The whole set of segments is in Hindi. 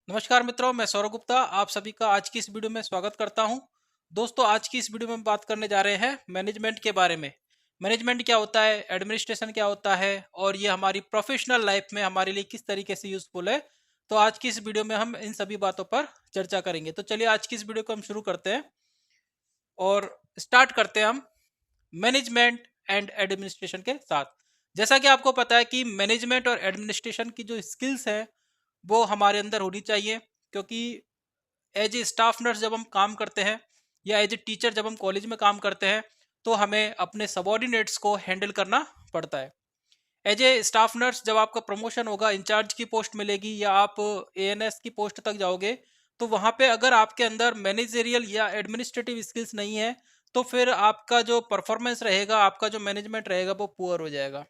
नमस्कार मित्रों, मैं सौरभ गुप्ता आप सभी का आज की इस वीडियो में स्वागत करता हूं। दोस्तों, आज की इस वीडियो में हम बात करने जा रहे हैं मैनेजमेंट के बारे में। मैनेजमेंट क्या होता है, एडमिनिस्ट्रेशन क्या होता है और ये हमारी प्रोफेशनल लाइफ में हमारे लिए किस तरीके से यूजफुल है। तो आज की इस वीडियो में हम इन सभी बातों पर चर्चा करेंगे। तो चलिए आज की इस वीडियो को हम शुरू करते हैं और स्टार्ट करते हैं हम मैनेजमेंट एंड एडमिनिस्ट्रेशन के साथ। जैसा कि आपको पता है कि मैनेजमेंट और एडमिनिस्ट्रेशन की जो स्किल्स हैं वो हमारे अंदर होनी चाहिए, क्योंकि एज ए स्टाफ नर्स जब हम काम करते हैं या एज ए टीचर जब हम कॉलेज में काम करते हैं तो हमें अपने सबॉर्डिनेट्स को हैंडल करना पड़ता है। एज ए स्टाफ नर्स जब आपका प्रमोशन होगा, इंचार्ज की पोस्ट मिलेगी या आप एएनएस की पोस्ट तक जाओगे, तो वहां पे अगर आपके अंदर मैनेजरियल या एडमिनिस्ट्रेटिव स्किल्स नहीं है तो फिर आपका जो परफॉर्मेंस रहेगा, आपका जो मैनेजमेंट रहेगा वो पुअर हो जाएगा।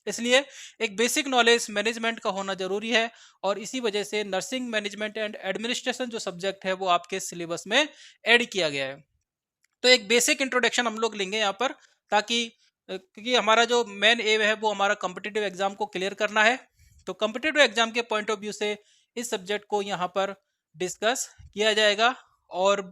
इसलिए एक बेसिक नॉलेज मैनेजमेंट का होना जरूरी है और इसी वजह से नर्सिंग मैनेजमेंट एंड एडमिनिस्ट्रेशन जो सब्जेक्ट है वो आपके सिलेबस में ऐड किया गया है। तो एक बेसिक इंट्रोडक्शन हम लोग लेंगे यहाँ पर, ताकि क्योंकि हमारा जो मेन एम है वो हमारा कॉम्पिटिटिव एग्जाम को क्लियर करना है। तो कॉम्पिटिटिव एग्जाम के पॉइंट ऑफ व्यू से इस सब्जेक्ट को यहाँ पर डिस्कस किया जाएगा और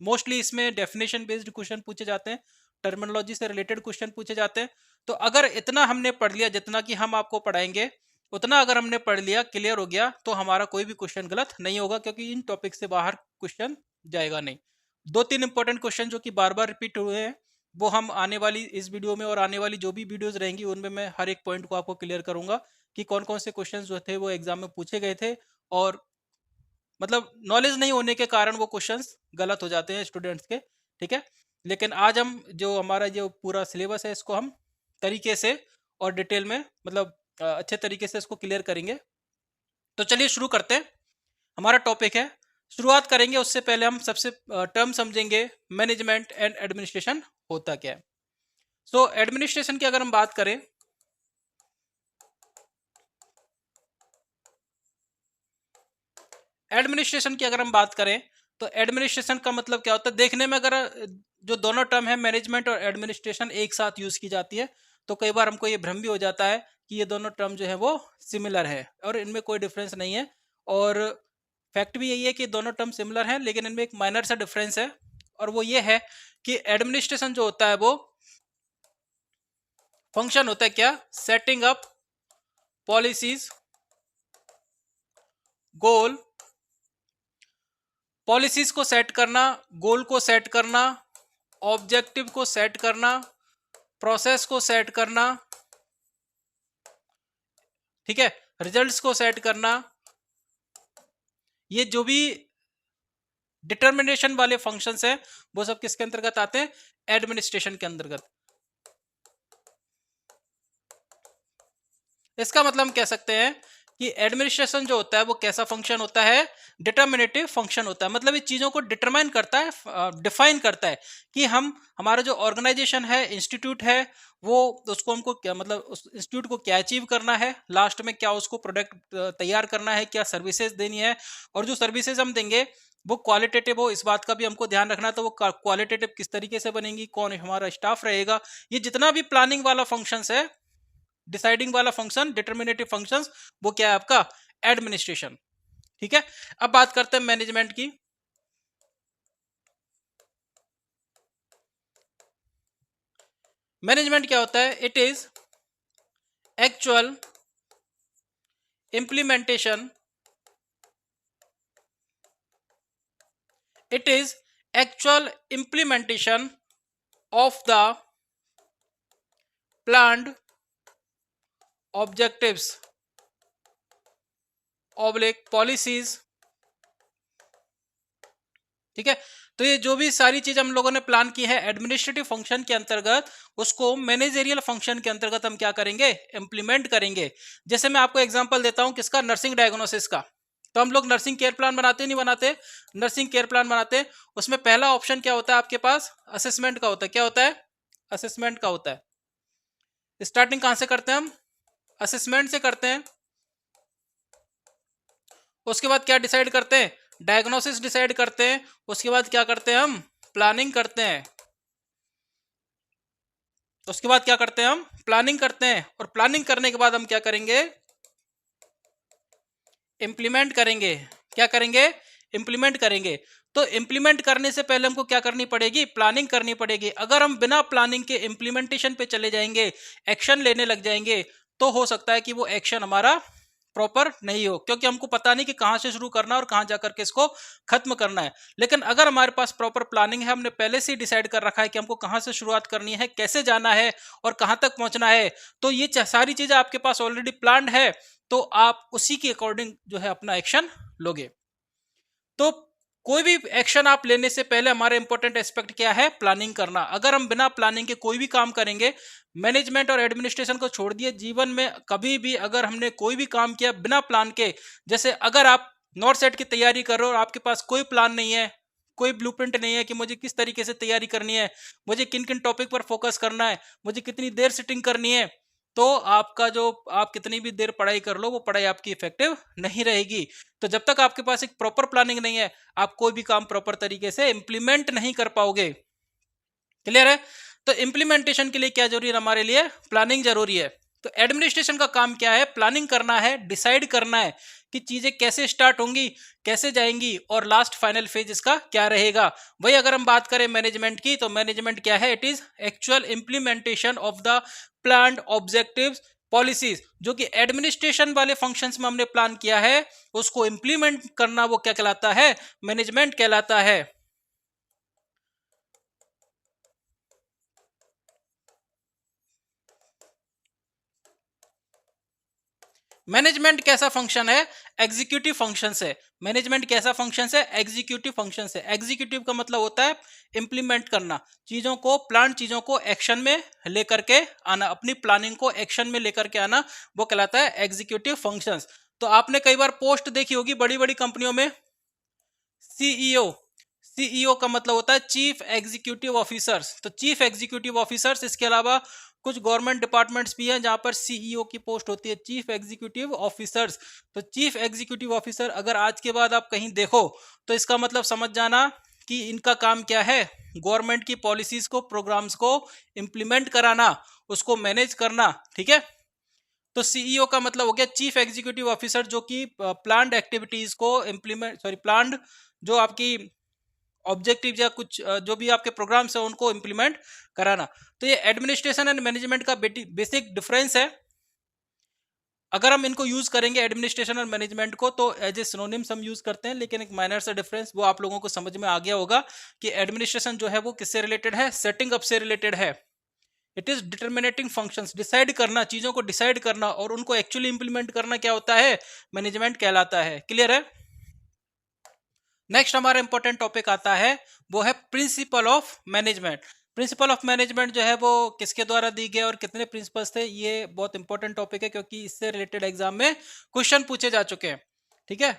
मोस्टली इसमें डेफिनेशन बेस्ड क्वेश्चन पूछे जाते हैं, टर्मिनोलॉजी से रिलेटेड क्वेश्चन पूछे जाते हैं। तो अगर इतना हमने पढ़ लिया, जितना कि हम आपको पढ़ाएंगे उतना अगर हमने पढ़ लिया, क्लियर हो गया, तो हमारा कोई भी क्वेश्चन गलत नहीं होगा, क्योंकि इन टॉपिक से बाहर क्वेश्चन जाएगा नहीं। दो तीन इंपॉर्टेंट क्वेश्चन जो कि बार बार रिपीट हुए हैं वो हम आने वाली इस वीडियो में और आने वाली जो भी वीडियोस रहेंगी उनमें मैं हर एक पॉइंट को आपको क्लियर करूंगा कि कौन कौन से क्वेश्चंस जो थे वो एग्जाम में पूछे गए थे और मतलब नॉलेज नहीं होने के कारण वो क्वेश्चंस गलत हो जाते हैं स्टूडेंट्स के। ठीक है, लेकिन आज हम जो हमारा जो पूरा सिलेबस है इसको हम तरीके से और डिटेल में मतलब अच्छे तरीके से इसको क्लियर करेंगे। तो चलिए शुरू करते हैं। हमारा टॉपिक है, शुरुआत करेंगे उससे पहले हम सबसे टर्म समझेंगे मैनेजमेंट एंड एडमिनिस्ट्रेशन होता क्या है। सो एडमिनिस्ट्रेशन की अगर हम बात करें, एडमिनिस्ट्रेशन की अगर हम बात करें तो एडमिनिस्ट्रेशन का मतलब क्या होता है। देखने में अगर जो दोनों टर्म है मैनेजमेंट और एडमिनिस्ट्रेशन एक साथ यूज की जाती है तो कई बार हमको ये भ्रम भी हो जाता है कि ये दोनों टर्म जो है वो सिमिलर है और इनमें कोई डिफरेंस नहीं है। और फैक्ट भी यही है कि दोनों टर्म सिमिलर हैं, लेकिन इनमें एक माइनर सा डिफरेंस है और वो ये है कि एडमिनिस्ट्रेशन जो होता है वो फंक्शन होता है क्या, सेटिंग अप पॉलिसीज, गोल, पॉलिसीज को सेट करना, गोल को सेट करना, ऑब्जेक्टिव को सेट करना, प्रोसेस को सेट करना, ठीक है, रिजल्ट्स को सेट करना। ये जो भी डिटर्मिनेशन वाले फंक्शंस हैं वो सब किसके अंतर्गत आते हैं, एडमिनिस्ट्रेशन के अंतर्गत। इसका मतलब हम कह सकते हैं कि एडमिनिस्ट्रेशन जो होता है वो कैसा फंक्शन होता है, डिटर्मिनेटिव फंक्शन होता है। मतलब ये चीजों को डिटरमाइन करता है, डिफाइन करता है कि हम हमारा जो ऑर्गेनाइजेशन है, इंस्टीट्यूट है, वो उसको हमको क्या मतलब उस इंस्टीट्यूट को क्या अचीव करना है, लास्ट में क्या उसको प्रोडक्ट तैयार करना है, क्या सर्विसेज देनी है और जो सर्विसेज हम देंगे वो क्वालिटेटिव हो, इस बात का भी हमको ध्यान रखना है। तो वो क्वालिटेटिव किस तरीके से बनेंगी, कौन हमारा स्टाफ रहेगा, ये जितना भी प्लानिंग वाला फंक्शंस है, डिसाइडिंग वाला फंक्शन, डिटर्मिनेटिव फंक्शंस, वो क्या है आपका एडमिनिस्ट्रेशन। ठीक है, अब बात करते हैं मैनेजमेंट की। मैनेजमेंट क्या होता है, it is actual implementation, it is actual implementation of the planned objectives oblique policies. ठीक है, तो ये जो भी सारी चीज हम लोगों ने प्लान की है एडमिनिस्ट्रेटिव फंक्शन के अंतर्गत, उसको मैनेजरियल फंक्शन के अंतर्गत हम क्या करेंगे, इंप्लीमेंट करेंगे। जैसे मैं आपको एग्जांपल देता हूं किसका, नर्सिंग डायग्नोसिस का। तो हम लोग नर्सिंग केयर प्लान बनाते नहीं बनाते, नर्सिंग केयर प्लान बनाते हैं। उसमें पहला ऑप्शन क्या होता है आपके पास, असेसमेंट का होता है। क्या होता है, असेसमेंट का होता है। स्टार्टिंग कहां से करते हैं हम, असेसमेंट से करते हैं। उसके बाद क्या डिसाइड करते हैं, डायग्नोसिस डिसाइड करते हैं। उसके बाद क्या करते हैं हम, प्लानिंग करते हैं। उसके बाद क्या करते हैं हम, प्लानिंग करते हैं और प्लानिंग करने के बाद हम क्या करेंगे, इंप्लीमेंट करेंगे। क्या करेंगे, इंप्लीमेंट करेंगे। तो इंप्लीमेंट करने से पहले हमको क्या करनी पड़ेगी, प्लानिंग करनी पड़ेगी। अगर हम बिना प्लानिंग के इंप्लीमेंटेशन पे चले जाएंगे, एक्शन लेने लग जाएंगे, तो हो सकता है कि वो एक्शन हमारा प्रॉपर नहीं हो, क्योंकि हमको पता नहीं कि कहां से शुरू करना है और कहां जाकर के इसको खत्म करना है। लेकिन अगर हमारे पास प्रॉपर प्लानिंग है, हमने पहले से ही डिसाइड कर रखा है कि हमको कहां से शुरुआत करनी है, कैसे जाना है और कहां तक पहुंचना है, तो ये सारी चीजें आपके पास ऑलरेडी प्लान्ड है, तो आप उसी के अकॉर्डिंग जो है अपना एक्शन लोगे। तो कोई भी एक्शन आप लेने से पहले हमारा इंपॉर्टेंट एस्पेक्ट क्या है, प्लानिंग करना। अगर हम बिना प्लानिंग के कोई भी काम करेंगे, मैनेजमेंट और एडमिनिस्ट्रेशन को छोड़ दिए, जीवन में कभी भी अगर हमने कोई भी काम किया बिना प्लान के, जैसे अगर आप नॉर्थ सेट की तैयारी कर रहे हो और आपके पास कोई प्लान नहीं है, कोई ब्लूप्रिंट नहीं है कि मुझे किस तरीके से तैयारी करनी है, मुझे किन किन टॉपिक पर फोकस करना है, मुझे कितनी देर सिटिंग करनी है, तो आपका जो आप कितनी भी देर पढ़ाई कर लो, वो पढ़ाई आपकी इफेक्टिव नहीं रहेगी। तो जब तक आपके पास एक प्रॉपर प्लानिंग नहीं है, आप कोई भी काम प्रॉपर तरीके से इंप्लीमेंट नहीं कर पाओगे। क्लियर है? तो इंप्लीमेंटेशन के लिए क्या जरूरी है, हमारे लिए प्लानिंग जरूरी है। तो एडमिनिस्ट्रेशन का काम क्या है, प्लानिंग करना है, डिसाइड करना है कि चीजें कैसे स्टार्ट होंगी, कैसे जाएंगी और लास्ट फाइनल फेज इसका क्या रहेगा। वही अगर हम बात करें मैनेजमेंट की, तो मैनेजमेंट क्या है, it is actual implementation of the planned objectives policies. जो कि एडमिनिस्ट्रेशन वाले फंक्शंस में हमने प्लान किया है, उसको इंप्लीमेंट करना वो क्या कहलाता है, मैनेजमेंट कहलाता है। मैनेजमेंट कैसा फंक्शन है, एग्जीक्यूटिव फंक्शन है। मैनेजमेंट कैसा फंक्शन है, एग्जीक्यूटिव फंक्शन है। एग्जीक्यूटिव का मतलब होता है इंप्लीमेंट करना, चीजों को, प्लान चीजों को एक्शन में लेकर के आना, अपनी प्लानिंग को एक्शन में लेकर के आना, वो कहलाता है एग्जीक्यूटिव फंक्शंस। तो आपने कई बार पोस्ट देखी होगी बड़ी बड़ी कंपनियों में, सीईओ। सीईओ का मतलब होता है चीफ एग्जीक्यूटिव ऑफिसर्स। तो चीफ एग्जीक्यूटिव ऑफिसर्स, इसके अलावा कुछ गवर्नमेंट डिपार्टमेंट्स भी हैं जहां पर सीईओ की पोस्ट होती है, चीफ एग्जीक्यूटिव ऑफिसर्स। तो चीफ एग्जीक्यूटिव ऑफिसर अगर आज के बाद आप कहीं देखो, तो इसका मतलब समझ जाना कि इनका काम क्या है, गवर्नमेंट की पॉलिसीज को, प्रोग्राम्स को इम्प्लीमेंट कराना, उसको मैनेज करना। ठीक है? तो सीईओ का मतलब हो गया चीफ एग्जीक्यूटिव ऑफिसर, जो कि प्लान्ड एक्टिविटीज को इम्प्लीमेंट, सॉरी प्लान्ड, जो आपकी ऑब्जेक्टिव या कुछ जो भी आपके प्रोग्राम्स है उनको इम्प्लीमेंट कराना। तो ये एडमिनिस्ट्रेशन एंड मैनेजमेंट का बेसिक डिफरेंस है। अगर हम इनको यूज करेंगे एडमिनिस्ट्रेशन और मैनेजमेंट को, तो एज ए सिनोनिम्स हम यूज करते हैं, लेकिन एक माइनर सा डिफरेंस वो आप लोगों को समझ में आ गया होगा कि एडमिनिस्ट्रेशन जो है वो किससे रिलेटेड है, सेटिंग अप से रिलेटेड है। It is determining functions, decide करना, चीजों को डिसाइड करना और उनको एक्चुअली इंप्लीमेंट करना क्या होता है, मैनेजमेंट कहलाता है। क्लियर है? नेक्स्ट हमारा इंपॉर्टेंट टॉपिक आता है, वो है principle of management. Principle of management जो है वो किसके द्वारा दी गई और कितने प्रिंसिपल्स थे, ये बहुत इंपॉर्टेंट टॉपिक है, क्योंकि इससे रिलेटेड एग्जाम में क्वेश्चन पूछे जा चुके हैं। ठीक है?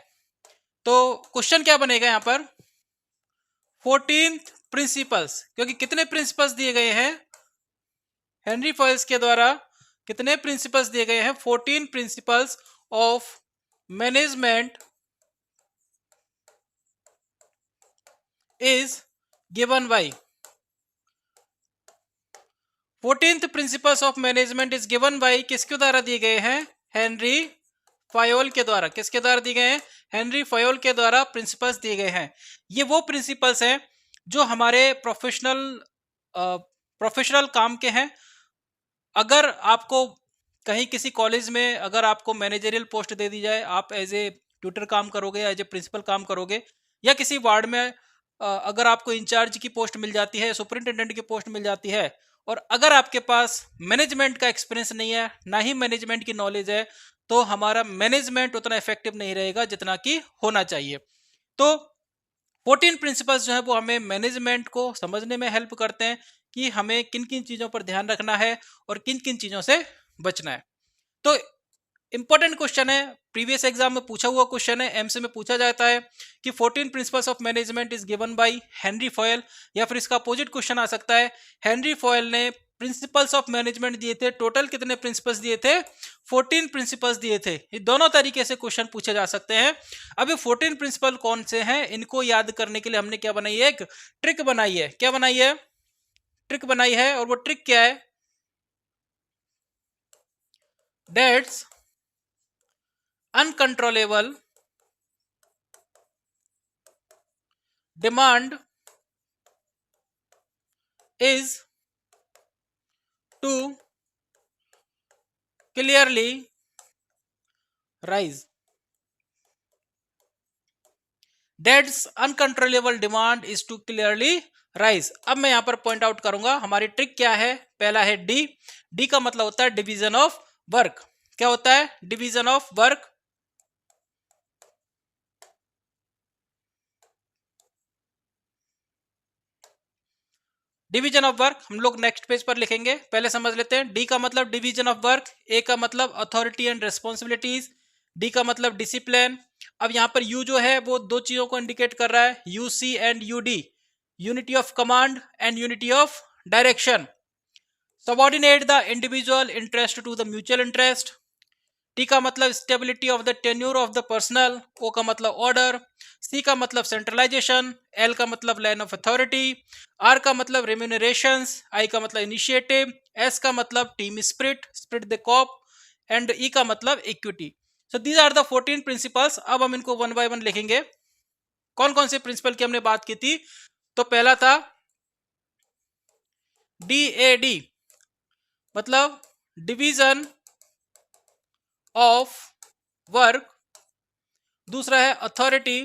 तो क्वेश्चन क्या बनेगा यहाँ पर, 14th प्रिंसिपल्स, क्योंकि कितने प्रिंसिपल्स दिए गए हैं हेनरी फॉयल्स के द्वारा, कितने प्रिंसिपल्स दिए गए हैं, 14 principles of management is given by, 14th principles of management is given by किसके द्वारा दिए गए हैं, हेनरी फायोल के द्वारा। किसके द्वारा दिए गए हैं, हेनरी फायोल के द्वारा प्रिंसिपल्स दिए गए हैं। ये वो प्रिंसिपल्स हैं जो हमारे प्रोफेशनल काम के हैं। अगर आपको कहीं किसी कॉलेज में अगर आपको मैनेजरियल पोस्ट दे दी जाए, आप एज ए ट्यूटर काम करोगे, एज ए प्रिंसिपल काम करोगे, या किसी वार्ड में अगर आपको इंचार्ज की पोस्ट मिल जाती है, सुपरिंटेंडेंट की पोस्ट मिल जाती है, और अगर आपके पास मैनेजमेंट का एक्सपीरियंस नहीं है, ना ही मैनेजमेंट की नॉलेज है, तो हमारा मैनेजमेंट उतना इफेक्टिव नहीं रहेगा जितना कि होना चाहिए। तो 14 प्रिंसिपल्स जो है वो हमें मैनेजमेंट को समझने में हेल्प करते हैं कि हमें किन किन चीजों पर ध्यान रखना है और किन किन चीजों से बचना है। तो इंपॉर्टेंट क्वेश्चन है, प्रीवियस एग्जाम में पूछा हुआ क्वेश्चन है, एमसी में पूछा जाता है कि 14 principles of management is given by Henry foil, या फिर इसका अपोजिट क्वेश्चन आ सकता है, हेनरी फॉयल ने प्रिंसिपल्स ऑफ मैनेजमेंट दिए थे, टोटल कितने प्रिंसिपल्स दिए थे, 14 प्रिंसिपल्स दिए थे। ये दोनों तरीके से क्वेश्चन पूछे जा सकते हैं। अब ये 14 प्रिंसिपल कौन से हैं, इनको याद करने के लिए हमने क्या बनाई है, एक ट्रिक बनाई है। क्या बनाई है, ट्रिक बनाई है, और वो ट्रिक क्या है, that's uncontrollable demand is to clearly rise. That's uncontrollable demand is to clearly rise। अब मैं यहां पर पॉइंट आउट करूंगा हमारी ट्रिक क्या है। पहला है डी। डी का मतलब होता है डिवीजन ऑफ वर्क। क्या होता है? Division of work. Division of work हम लोग नेक्स्ट पेज पर लिखेंगे, पहले समझ लेते हैं। डी का मतलब डिवीजन ऑफ वर्क, ए का मतलब अथॉरिटी एंड रिस्पॉन्सिबिलिटीज, डी का मतलब डिसिप्लिन। अब यहां पर यू जो है वो दो चीजों को इंडिकेट कर रहा है, UC and UD, unity of command and unity of direction. Subordinate the individual interest to the mutual interest. T का मतलब stability of the tenure of the personnel, O का मतलब ऑर्डर, सी का मतलब सेंट्रलाइजेशन, एल का मतलब लाइन ऑफ अथॉरिटी, आर का मतलब रेम्यूनरेशंस, आई का मतलब इनिशिएटिव, एस का मतलब team spirit, esprit de corps, and E का मतलब equity. So these are the 14 principles. अब हम इनको वन बाय वन लिखेंगे। कौन कौन से प्रिंसिपल की हमने बात की थी? तो पहला था DAD, मतलब डिवीजन ऑफ वर्क। दूसरा है अथॉरिटी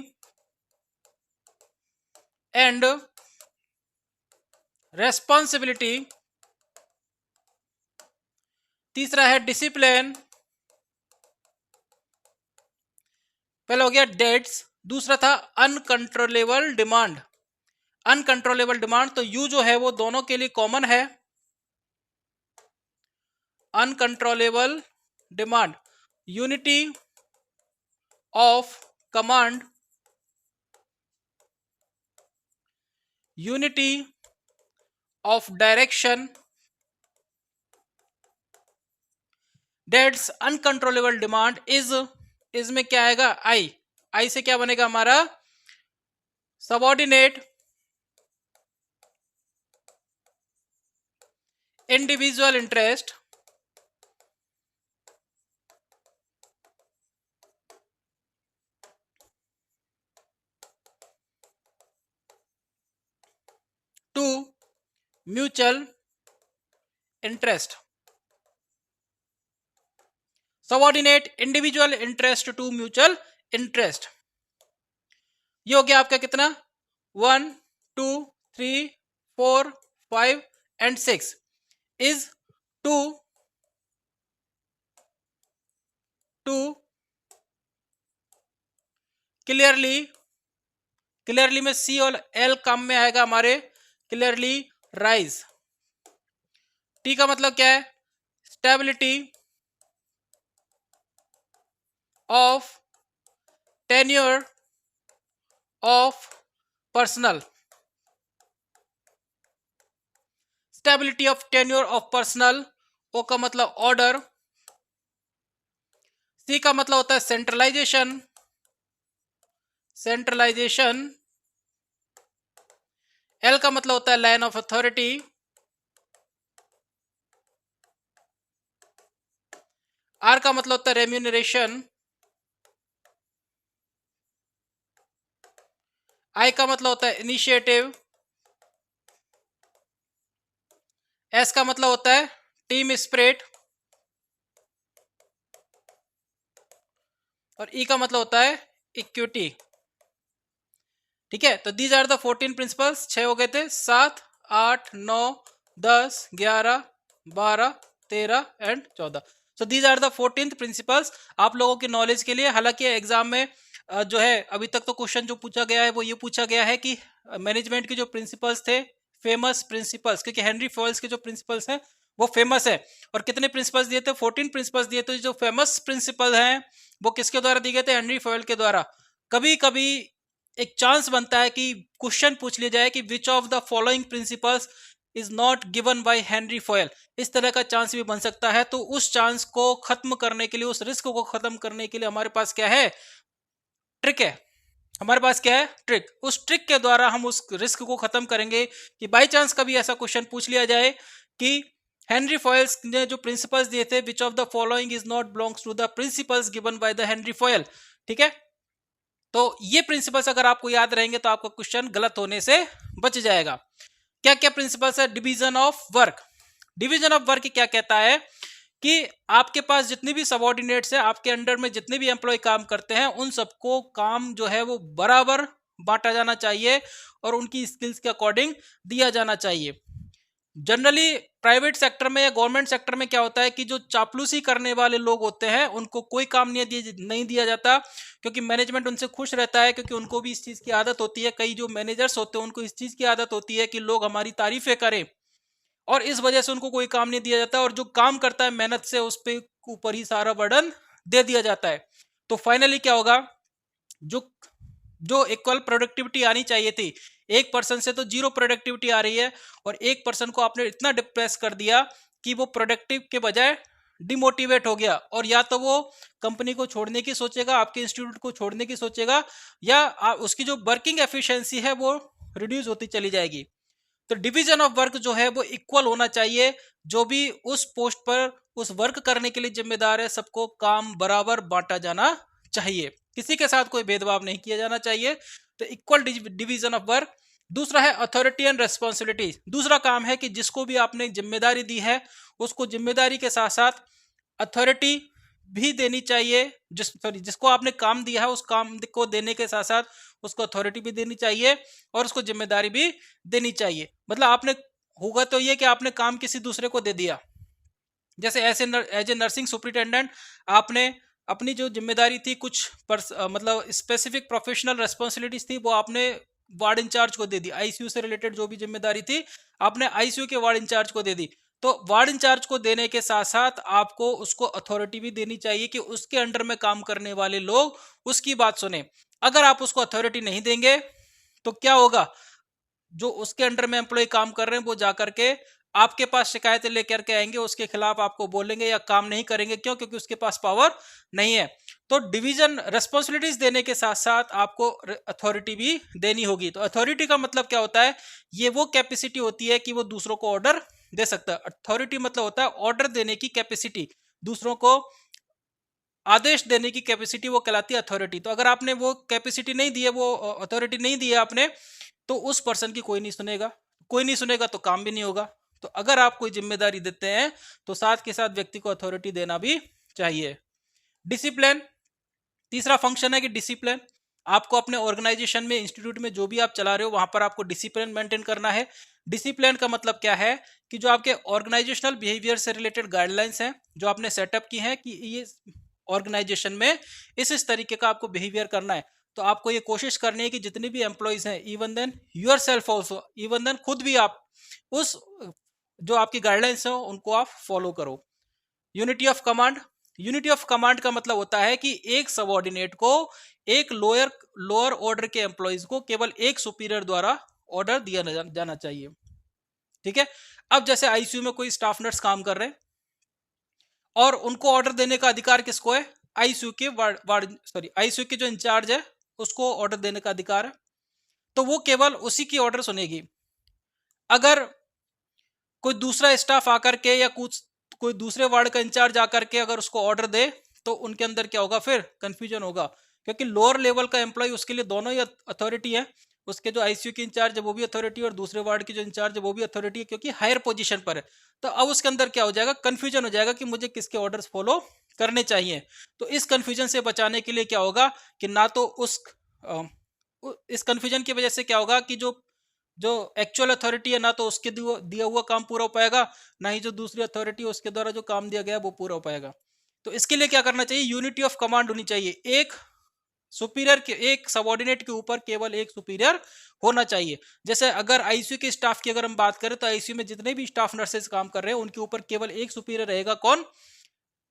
एंड रेस्पॉन्सिबिलिटी। तीसरा है डिसिप्लिन। पहला हो गया डेट्स, दूसरा था अनकंट्रोलेबल डिमांड। अनकंट्रोलेबल डिमांड तो यू जो है वो दोनों के लिए कॉमन है। Uncontrollable demand, unity of command, unity of direction. Dates uncontrollable demand is में क्या आएगा? आई। आई से क्या बनेगा हमारा? Subordinate individual interest to mutual interest. Subordinate individual interest to mutual interest. ये हो गया आपका कितना? 1 2 3 4 5 and 6 is to clearly. Clearly में सी और एल काम में आएगा हमारे, क्लियरली राइज। टी का मतलब क्या है? Stability of tenure of personnel, stability of tenure of personnel. O का मतलब ऑर्डर, सी का मतलब होता है सेंट्रलाइजेशन, सेंट्रलाइजेशन। एल का मतलब होता है लाइन ऑफ अथॉरिटी, आर का मतलब होता है रेम्यूनरेशन, आई का मतलब होता है इनिशिएटिव, एस का मतलब होता है टीम स्पिरिट, और ई का मतलब होता है इक्विटी। ठीक है, तो दीज आर द 14 प्रिंसिपल्स। 6 हो गए थे, 7 8 9 10 11 12 13 and 14। So these are the 14th principles आप लोगों की नॉलेज के लिए। हालांकि एग्जाम में जो है अभी तक तो क्वेश्चन जो पूछा गया है वो ये पूछा गया है कि मैनेजमेंट के जो प्रिंसिपल्स थे, फेमस प्रिंसिपल्स, क्योंकि हेनरी फॉयल्स के जो प्रिंसिपल्स हैं वो फेमस है। और कितने प्रिंसिपल्स दिए थे? 14 प्रिंसिपल्स दिए। तो जो फेमस प्रिंसिपल हैं वो किसके द्वारा दिए गए थे? हेनरी फॉयल के द्वारा। कभी कभी एक चांस बनता है कि क्वेश्चन पूछ लिया जाए कि which of the following principles is not given by Henry foil. इस तरह का चांस भी बन सकता है। तो उस चांस को खत्म करने के लिए, उस रिस्क को खत्म करने के लिए हमारे पास क्या है? ट्रिक है। हमारे पास क्या है? ट्रिक। उस ट्रिक के द्वारा हम उस रिस्क को खत्म करेंगे कि बाई चांस कभी ऐसा क्वेश्चन पूछ लिया जाए कि हेनरी फॉयल्स ने जो प्रिंसिपल्स दिए थे, which of the following is not belongs to the principles given by the Henry Fayol. ठीक है, तो ये प्रिंसिपल्स अगर आपको याद रहेंगे तो आपका क्वेश्चन गलत होने से बच जाएगा। क्या क्या प्रिंसिपल्स है? Division of work. Division of work क्या कहता है कि आपके पास जितनी भी सबऑर्डिनेट्स है, आपके अंडर में जितने भी एम्प्लॉय काम करते हैं, उन सबको काम जो है वो बराबर बांटा जाना चाहिए और उनकी स्किल्स के अकॉर्डिंग दिया जाना चाहिए। जनरली प्राइवेट सेक्टर में या गवर्नमेंट सेक्टर में क्या होता है कि जो चापलूसी करने वाले लोग होते हैं उनको कोई काम नहीं दिया जाता, क्योंकि मैनेजमेंट उनसे खुश रहता है, क्योंकि उनको भी इस चीज की आदत होती है। कई जो मैनेजर्स होते हैं उनको इस चीज की आदत होती है कि लोग हमारी तारीफें करें, और इस वजह से उनको कोई काम नहीं दिया जाता, और जो काम करता है मेहनत से उस पे ऊपर ही सारा बर्डन दे दिया जाता है। तो फाइनली क्या होगा, जो जो इक्वल प्रोडक्टिविटी आनी चाहिए थी, एक पर्सन से तो जीरो प्रोडक्टिविटी आ रही है, और एक पर्सन को आपने इतना डिप्रेस कर दिया कि वो प्रोडक्टिव के बजाय डिमोटिवेट हो गया, और या तो वो कंपनी को छोड़ने की सोचेगा, आपके इंस्टीट्यूट को छोड़ने की सोचेगा, या उसकी जो वर्किंग एफिशिएंसी है वो रिड्यूस होती चली जाएगी। तो डिवीजन ऑफ वर्क जो है वो इक्वल होना चाहिए। जो भी उस पोस्ट पर उस वर्क करने के लिए जिम्मेदार है, सबको काम बराबर बांटा जाना चाहिए, किसी के साथ कोई भेदभाव नहीं किया जाना चाहिए। तो इक्वल डिवीजन ऑफ वर्क। दूसरा है अथॉरिटी एंड रेस्पॉन्सिबिलिटी। दूसरा काम है कि जिसको भी आपने जिम्मेदारी दी है उसको जिम्मेदारी के साथ साथ अथॉरिटी भी देनी चाहिए। जिसको आपने काम दिया है उस काम को देने के साथ साथ उसको अथॉरिटी भी देनी चाहिए और उसको जिम्मेदारी भी देनी चाहिए। मतलब आपने, होगा तो ये कि आपने काम किसी दूसरे को दे दिया, जैसे एज ए नर्सिंग सुपरिटेंडेंट आपने अपनी जो जिम्मेदारी थी कुछ मतलब स्पेसिफिक प्रोफेशनल रेस्पॉन्सिबिलिटीज थी वो आपने वार्ड इंचार्ज को दे दी। आईसीयू से रिलेटेड जो भी जिम्मेदारी थी आपने आईसीयू के वार्ड इंचार्ज को दे दी। तो वार्ड इंचार्ज को देने के साथ साथ आपको उसको अथॉरिटी भी देनी चाहिए कि उसके अंडर में काम करने वाले लोग उसकी बात सुने। अगर आप उसको अथॉरिटी नहीं देंगे तो क्या होगा, जो उसके अंडर में एम्प्लॉय काम कर रहे हैं वो जाकर के आपके पास शिकायतें लेकर के आएंगे, उसके खिलाफ आपको बोलेंगे या काम नहीं करेंगे। क्यों? क्योंकि उसके पास पावर नहीं है। तो डिवीजन रेस्पॉन्सिबिलिटीज देने के साथ साथ आपको अथॉरिटी भी देनी होगी। तो अथॉरिटी का मतलब क्या होता है, ये वो कैपेसिटी होती है कि वो दूसरों को ऑर्डर दे सकता है। अथॉरिटी मतलब होता है ऑर्डर देने की कैपेसिटी, दूसरों को आदेश देने की कैपेसिटी, वो कहलाती है अथॉरिटी। तो अगर आपने वो कैपेसिटी नहीं दी है, वो अथॉरिटी नहीं दी है आपने, तो उस पर्सन की कोई नहीं सुनेगा। कोई नहीं सुनेगा तो काम भी नहीं होगा। तो अगर आप कोई जिम्मेदारी देते हैं तो साथ के साथ व्यक्ति को अथॉरिटी देना भी चाहिए। डिसिप्लिन। तीसरा फंक्शन है कि डिसिप्लिन। आपको अपने ऑर्गेनाइजेशन में, इंस्टीट्यूट में जो भी आप चला रहे हो वहां पर आपको डिसिप्लिन मेंटेन करना है। डिसिप्लिन का मतलब क्या है कि जो आपके ऑर्गेनाइजेशनल बिहेवियर से रिलेटेड गाइडलाइंस हैं जो आपने सेटअप की हैं कि ये ऑर्गेनाइजेशन में इस तरीके का आपको बिहेवियर करना है, तो आपको ये कोशिश करनी है कि जितने भी एम्प्लॉइज हैं, even then yourself also, even then खुद भी आप उस जो आपकी गाइडलाइंस है उनको आप फॉलो करो। Unity of command. Unity of command का मतलब होता है कि एक सबऑर्डिनेट को एक लोअर ऑर्डर के एम्प्लॉइज को केवल एक सुपीरियर द्वारा ऑर्डर दिया जाना चाहिए। ठीक है। अब जैसे आईसीयू में कोई स्टाफ नर्स काम कर रहे हैं और उनको ऑर्डर देने का अधिकार किसको है? आईसीयू के आईसीयू के जो इंचार्ज है उसको ऑर्डर देने का अधिकार है, तो वो केवल उसी की ऑर्डर सुनेगी। अगर कोई दूसरा स्टाफ आकर के या कुछ कोई दूसरे वार्ड का इंचार्ज आकर के अगर उसको ऑर्डर दे तो उनके अंदर क्या होगा, फिर कंफ्यूजन होगा, क्योंकि लोअर लेवल का एम्प्लॉय उसके लिए दोनों ही अथॉरिटी है। उसके जो आईसीयू की इंचार्ज है वो भी अथॉरिटी और दूसरे वार्ड की जो इंचार्ज है वो भी अथॉरिटी है, क्योंकि हायर पोजीशन पर है। तो अब उसके अंदर क्या हो जाएगा, कंफ्यूजन हो जाएगा कि मुझे किसके ऑर्डर्स फॉलो करने चाहिए। तो इस कंफ्यूजन से बचाने के लिए क्या होगा कि ना तो इस कंफ्यूजन की वजह से क्या होगा कि जो जो एक्चुअल अथॉरिटी है ना तो उसके दिया हुआ काम पूरा हो पाएगा, ना ही जो दूसरी अथॉरिटी है उसके द्वारा जो काम दिया गया वो पूरा हो पाएगा। तो इसके लिए क्या करना चाहिए, यूनिटी ऑफ कमांड होनी चाहिए। एक सुपीरियर के, एक सबऑर्डिनेट के ऊपर केवल एक सुपीरियर होना चाहिए। जैसे अगर आईसीयू के स्टाफ की अगर हम बात करें तो आईसीयू में जितने भी स्टाफ नर्सेज काम कर रहे हैं उनके ऊपर केवल एक सुपीरियर रहेगा, कौन?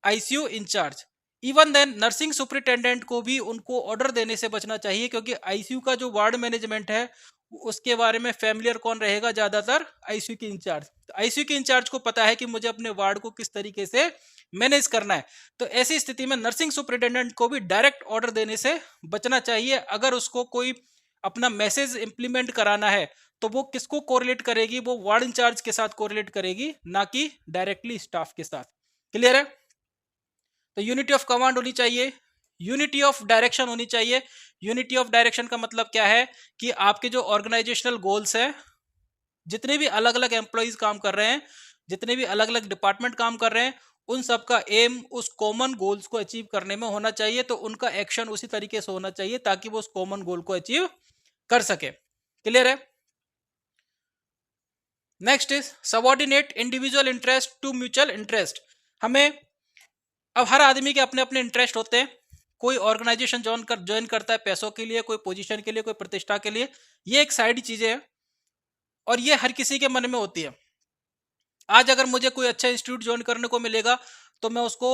ICU incharge. Even then nursing superintendent को भी उनको ऑर्डर देने से बचना चाहिए, क्योंकि आईसीयू का जो वार्ड मैनेजमेंट है उसके बारे में फैमिलियर कौन रहेगा, ज्यादातर आईसीयू के इंचार्ज। तो आईसीयू के इंचार्ज को पता है कि मुझे अपने वार्ड को किस तरीके से मैनेज करना है। तो ऐसी स्थिति में नर्सिंग सुपरिटेंडेंट को भी डायरेक्ट ऑर्डर देने से बचना चाहिए। अगर उसको कोई अपना मैसेज इंप्लीमेंट कराना है तो वो किसको कोरिलेट करेगी, वो वार्ड इंचार्ज के साथ कोरिलेट करेगी, ना कि डायरेक्टली स्टाफ के साथ। क्लियर है? तो यूनिटी ऑफ कमांड होनी चाहिए, यूनिटी ऑफ डायरेक्शन होनी चाहिए। यूनिटी ऑफ डायरेक्शन का मतलब क्या है कि आपके जो ऑर्गेनाइजेशनल गोल्स है, जितने भी अलग अलग एम्प्लॉयज काम कर रहे हैं, जितने भी अलग अलग डिपार्टमेंट काम कर रहे हैं, उन सबका एम उस कॉमन गोल्स को अचीव करने में होना चाहिए। तो उनका एक्शन उसी तरीके से होना चाहिए ताकि वो उस कॉमन गोल को अचीव कर सके। क्लियर है? Next is subordinate individual interest to mutual interest. हमें, अब हर आदमी के अपने अपने इंटरेस्ट होते हैं। कोई ऑर्गेनाइजेशन ज्वाइन करता है पैसों के लिए, कोई पोजीशन के लिए, कोई प्रतिष्ठा के लिए। ये एक साइड चीजें हैं और ये हर किसी के मन में होती है। आज अगर मुझे कोई अच्छा इंस्टीट्यूट ज्वाइन करने को मिलेगा तो मैं उसको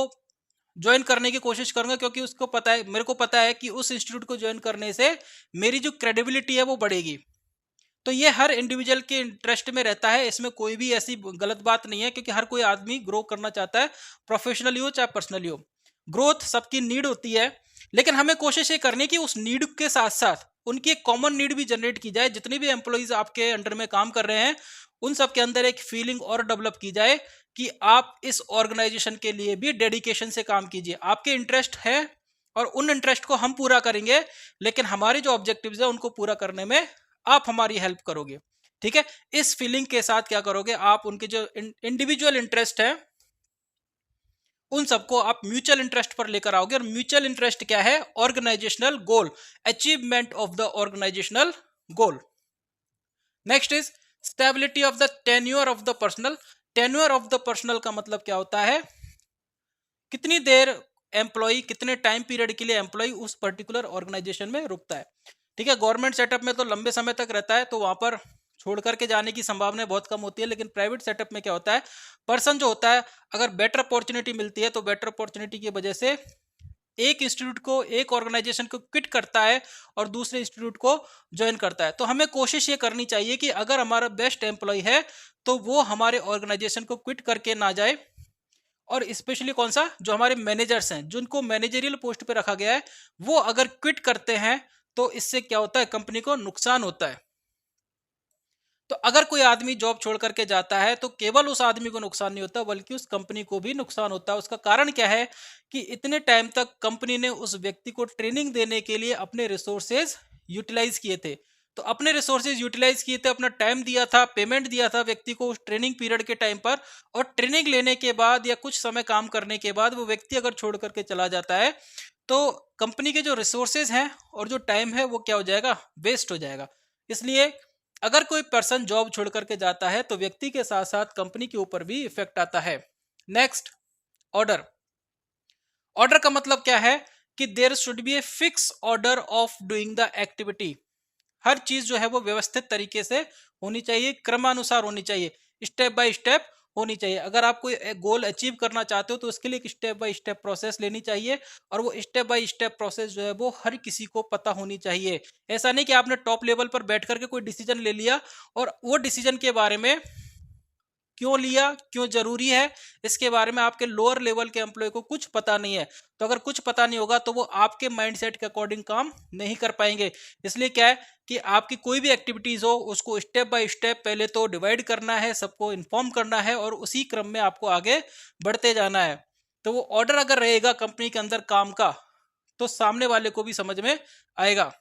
ज्वाइन करने की कोशिश करूंगा, क्योंकि उसको पता है, मेरे को पता है कि उस इंस्टीट्यूट को ज्वाइन करने से मेरी जो क्रेडिबिलिटी है वो बढ़ेगी। तो ये हर इंडिविजुअल के इंटरेस्ट में रहता है, इसमें कोई भी ऐसी गलत बात नहीं है, क्योंकि हर कोई आदमी ग्रो करना चाहता है, प्रोफेशनली हो चाहे पर्सनली हो। ग्रोथ सबकी नीड होती है, लेकिन हमें कोशिश ये करनी है कि उस नीड के साथ साथ उनकी एक कॉमन नीड भी जनरेट की जाए। जितने भी एम्प्लॉइज आपके अंडर में काम कर रहे हैं, उन सब के अंदर एक फीलिंग और डेवलप की जाए कि आप इस ऑर्गेनाइजेशन के लिए भी डेडिकेशन से काम कीजिए। आपके इंटरेस्ट है और उन इंटरेस्ट को हम पूरा करेंगे, लेकिन हमारे जो ऑब्जेक्टिव्स है उनको पूरा करने में आप हमारी हेल्प करोगे। ठीक है? इस फीलिंग के साथ क्या करोगे, आप उनके जो इंडिविजुअल इंटरेस्ट है उन सबको आप म्यूचुअल इंटरेस्ट पर लेकर आओगे। और म्यूचुअल इंटरेस्ट क्या है? Organisational goal, achievement of the organisational goal. Next is stability of the tenure of the personnel. Tenure of the personnel का मतलब क्या होता है? कितनी देर एम्प्लॉय, कितने टाइम पीरियड के लिए एम्प्लॉय उस पर्टिकुलर ऑर्गेनाइजेशन में रुकता है। ठीक है? गवर्नमेंट सेटअप में तो लंबे समय तक रहता है, तो वहां पर छोड़ करके जाने की संभावना बहुत कम होती है। लेकिन प्राइवेट सेटअप में क्या होता है, पर्सन जो होता है, अगर बेटर अपॉर्चुनिटी मिलती है तो बेटर अपॉर्चुनिटी की वजह से एक इंस्टीट्यूट को, एक ऑर्गेनाइजेशन को क्विट करता है और दूसरे इंस्टीट्यूट को ज्वाइन करता है। तो हमें कोशिश ये करनी चाहिए कि अगर हमारा बेस्ट एम्प्लॉय है तो वो हमारे ऑर्गेनाइजेशन को क्विट करके ना जाए। और स्पेशली कौन सा, जो हमारे मैनेजर्स हैं, जिनको मैनेजरियल पोस्ट पे रखा गया है, वो अगर क्विट करते हैं तो इससे क्या होता है, कंपनी को नुकसान होता है। तो अगर कोई आदमी जॉब छोड़ करके जाता है तो केवल उस आदमी को नुकसान नहीं होता, बल्कि उस कंपनी को भी नुकसान होता है। उसका कारण क्या है कि इतने टाइम तक कंपनी ने उस व्यक्ति को ट्रेनिंग देने के लिए अपने रिसोर्सेज यूटिलाइज किए थे। तो अपने रिसोर्सेज यूटिलाइज किए थे, अपना टाइम दिया था, पेमेंट दिया था व्यक्ति को उस ट्रेनिंग पीरियड के टाइम पर, और ट्रेनिंग लेने के बाद या कुछ समय काम करने के बाद वो व्यक्ति अगर छोड़ करके चला जाता है तो कंपनी के जो रिसोर्सेज हैं और जो टाइम है वो क्या हो जाएगा, वेस्ट हो जाएगा। इसलिए अगर कोई पर्सन जॉब छोड़ करके जाता है तो व्यक्ति के साथ साथ कंपनी के ऊपर भी इफेक्ट आता है। Next, order. ऑर्डर का मतलब क्या है कि there should be a fix order of doing the activity. हर चीज जो है वो व्यवस्थित तरीके से होनी चाहिए, क्रमानुसार होनी चाहिए, स्टेप बाय स्टेप होनी चाहिए। अगर आप कोई गोल अचीव करना चाहते हो तो उसके लिए एक स्टेप बाय स्टेप प्रोसेस लेनी चाहिए, और वो स्टेप बाय स्टेप प्रोसेस जो है वो हर किसी को पता होनी चाहिए। ऐसा नहीं कि आपने टॉप लेवल पर बैठ करके कोई डिसीजन ले लिया और वो डिसीजन के बारे में क्यों लिया, क्यों जरूरी है, इसके बारे में आपके लोअर लेवल के एम्प्लॉय को कुछ पता नहीं है। तो अगर कुछ पता नहीं होगा तो वो आपके माइंडसेट के अकॉर्डिंग काम नहीं कर पाएंगे। इसलिए क्या है कि आपकी कोई भी एक्टिविटीज हो उसको स्टेप बाय स्टेप पहले तो डिवाइड करना है, सबको इन्फॉर्म करना है, और उसी क्रम में आपको आगे बढ़ते जाना है। तो वो ऑर्डर अगर रहेगा कंपनी के अंदर काम का तो सामने वाले को भी समझ में आएगा।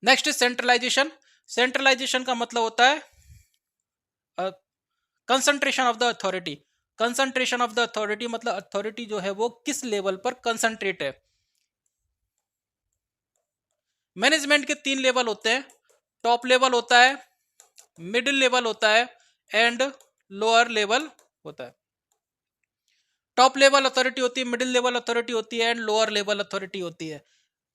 Next is centralisation. सेंट्रलाइजेशन का मतलब होता है concentration of the authority. Concentration of the authority मतलब अथॉरिटी जो है वो किस लेवल पर कंसंट्रेट है। मैनेजमेंट के 3 लेवल होते हैं, टॉप लेवल होता है, मिडिल लेवल होता है एंड लोअर लेवल होता है। टॉप लेवल अथॉरिटी होती है, मिडिल लेवल अथॉरिटी होती है एंड लोअर लेवल अथॉरिटी होती है।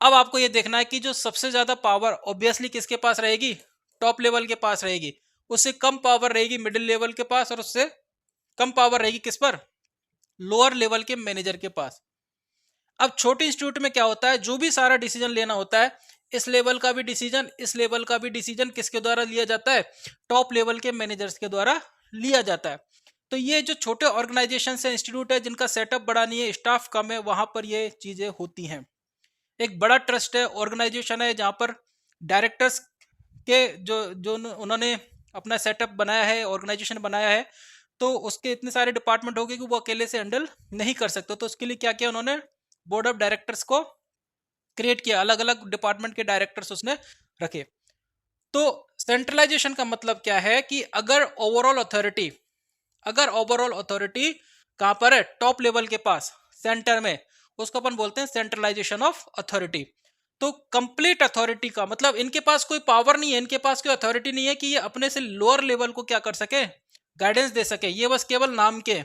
अब आपको ये देखना है कि जो सबसे ज्यादा पावर ऑब्वियसली किसके पास रहेगी, टॉप लेवल के पास रहेगी। उससे कम पावर रहेगी मिडिल लेवल के पास, और उससे कम पावर रहेगी किस पर, लोअर लेवल के मैनेजर के पास। अब छोटे इंस्टीट्यूट में क्या होता है, जो भी सारा डिसीजन लेना होता है, इस लेवल का भी डिसीजन, इस लेवल का भी डिसीजन किसके द्वारा लिया जाता है, टॉप लेवल के मैनेजर्स के द्वारा लिया जाता है। तो ये जो छोटे ऑर्गेनाइजेशन से इंस्टीट्यूट है जिनका सेटअप बड़ा नहीं है, स्टाफ कम है, वहां पर ये चीजें होती हैं। एक बड़ा ट्रस्ट है, ऑर्गेनाइजेशन है, जहां पर डायरेक्टर्स के जो जो उन्होंने अपना सेटअप बनाया है, ऑर्गेनाइजेशन बनाया है, तो उसके इतने सारे डिपार्टमेंट हो गए कि वो अकेले से हैंडल नहीं कर सकते। तो उसके लिए क्या किया उन्होंने, बोर्ड ऑफ डायरेक्टर्स को क्रिएट किया, अलग अलग डिपार्टमेंट के डायरेक्टर्स उसने रखे। तो सेंट्रलाइजेशन का मतलब क्या है कि अगर ओवरऑल अथॉरिटी कहां पर है, टॉप लेवल के पास, सेंटर में, उसको अपन बोलते हैं सेंट्रलाइजेशन ऑफ अथॉरिटी। तो कंप्लीट अथॉरिटी का मतलब इनके पास कोई पावर नहीं है, इनके पास कोई अथॉरिटी नहीं है कि ये अपने से लोअर लेवल को क्या कर सके, गाइडेंस दे सके। ये बस केवल नाम के,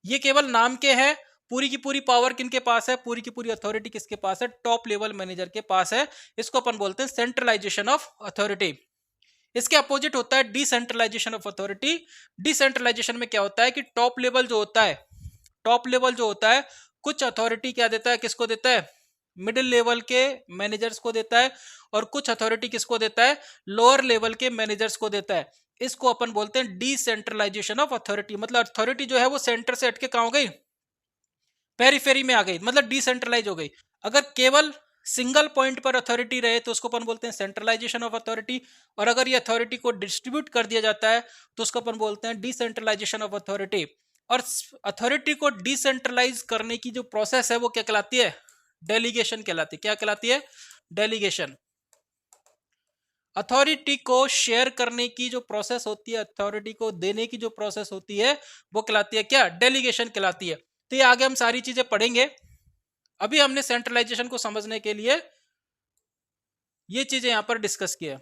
ये केवल नाम के है। पूरी की पूरी पावर किनके पास है, पूरी की पूरी अथॉरिटी किसके पास है, टॉप लेवल मैनेजर के पास है। इसको अपन बोलते हैं सेंट्रलाइजेशन ऑफ अथॉरिटी। इसके अपोजिट होता है डिसेंट्रलाइजेशन ऑफ अथॉरिटी। डिसेंट्रलाइजेशन में क्या होता है कि टॉप लेवल जो होता है कुछ अथॉरिटी क्या देता है, किसको देता है, मिडिल लेवल के मैनेजर्स को देता है, और कुछ अथॉरिटी किसको देता है, लोअर लेवल के मैनेजर्स को देता है। इसको अपन बोलते हैं डिसेंट्रलाइजेशन ऑफ अथॉरिटी। मतलब अथॉरिटी जो है वो सेंटर से हटके कहां हो गई, पेरीफेरी में आ गई, मतलब डिसेंट्रलाइज हो गई। अगर केवल सिंगल पॉइंट पर अथॉरिटी रहे तो उसको अपन बोलते हैं सेंट्रलाइजेशन ऑफ अथॉरिटी, और अगर ये अथॉरिटी को डिस्ट्रीब्यूट कर दिया जाता है तो उसको अपन बोलते हैं डिसेंट्रलाइजेशन ऑफ अथॉरिटी। और अथॉरिटी को डिसेंट्रलाइज करने की जो प्रोसेस है वो क्या कहलाती है, डेलीगेशन कहलाती है। क्या कहलाती है, डेलीगेशन। अथॉरिटी को शेयर करने की जो प्रोसेस होती है, अथॉरिटी को देने की जो प्रोसेस होती है वो कहलाती है क्या, डेलीगेशन कहलाती है। तो ये आगे हम सारी चीजें पढ़ेंगे। अभी हमने सेंट्रलाइजेशन को समझने के लिए ये चीजें यहां पर डिस्कस किया।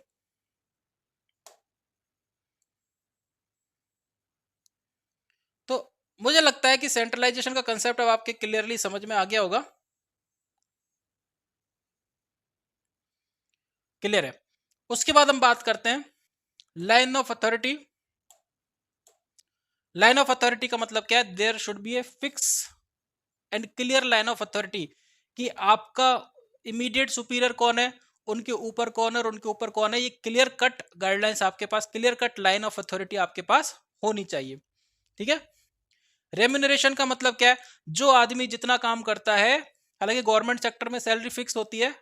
तो मुझे लगता है कि सेंट्रलाइजेशन का कंसेप्ट अब आपके क्लियरली समझ में आ गया होगा। क्लियर है। उसके बाद हम बात करते हैं line of authority. Line of authority का मतलब क्या है, there should be a fix and clear line of authority, कि आपका इमीडिएट सुपीरियर कौन है, उनके ऊपर कौन है और उनके ऊपर कौन है। ये क्लियर कट गाइडलाइंस आपके पास, clear cut line of authority आपके पास होनी चाहिए। ठीक है। रेम्यूनरेशन का मतलब क्या है, जो आदमी जितना काम करता है, हालांकि गवर्नमेंट सेक्टर में सैलरी फिक्स होती है,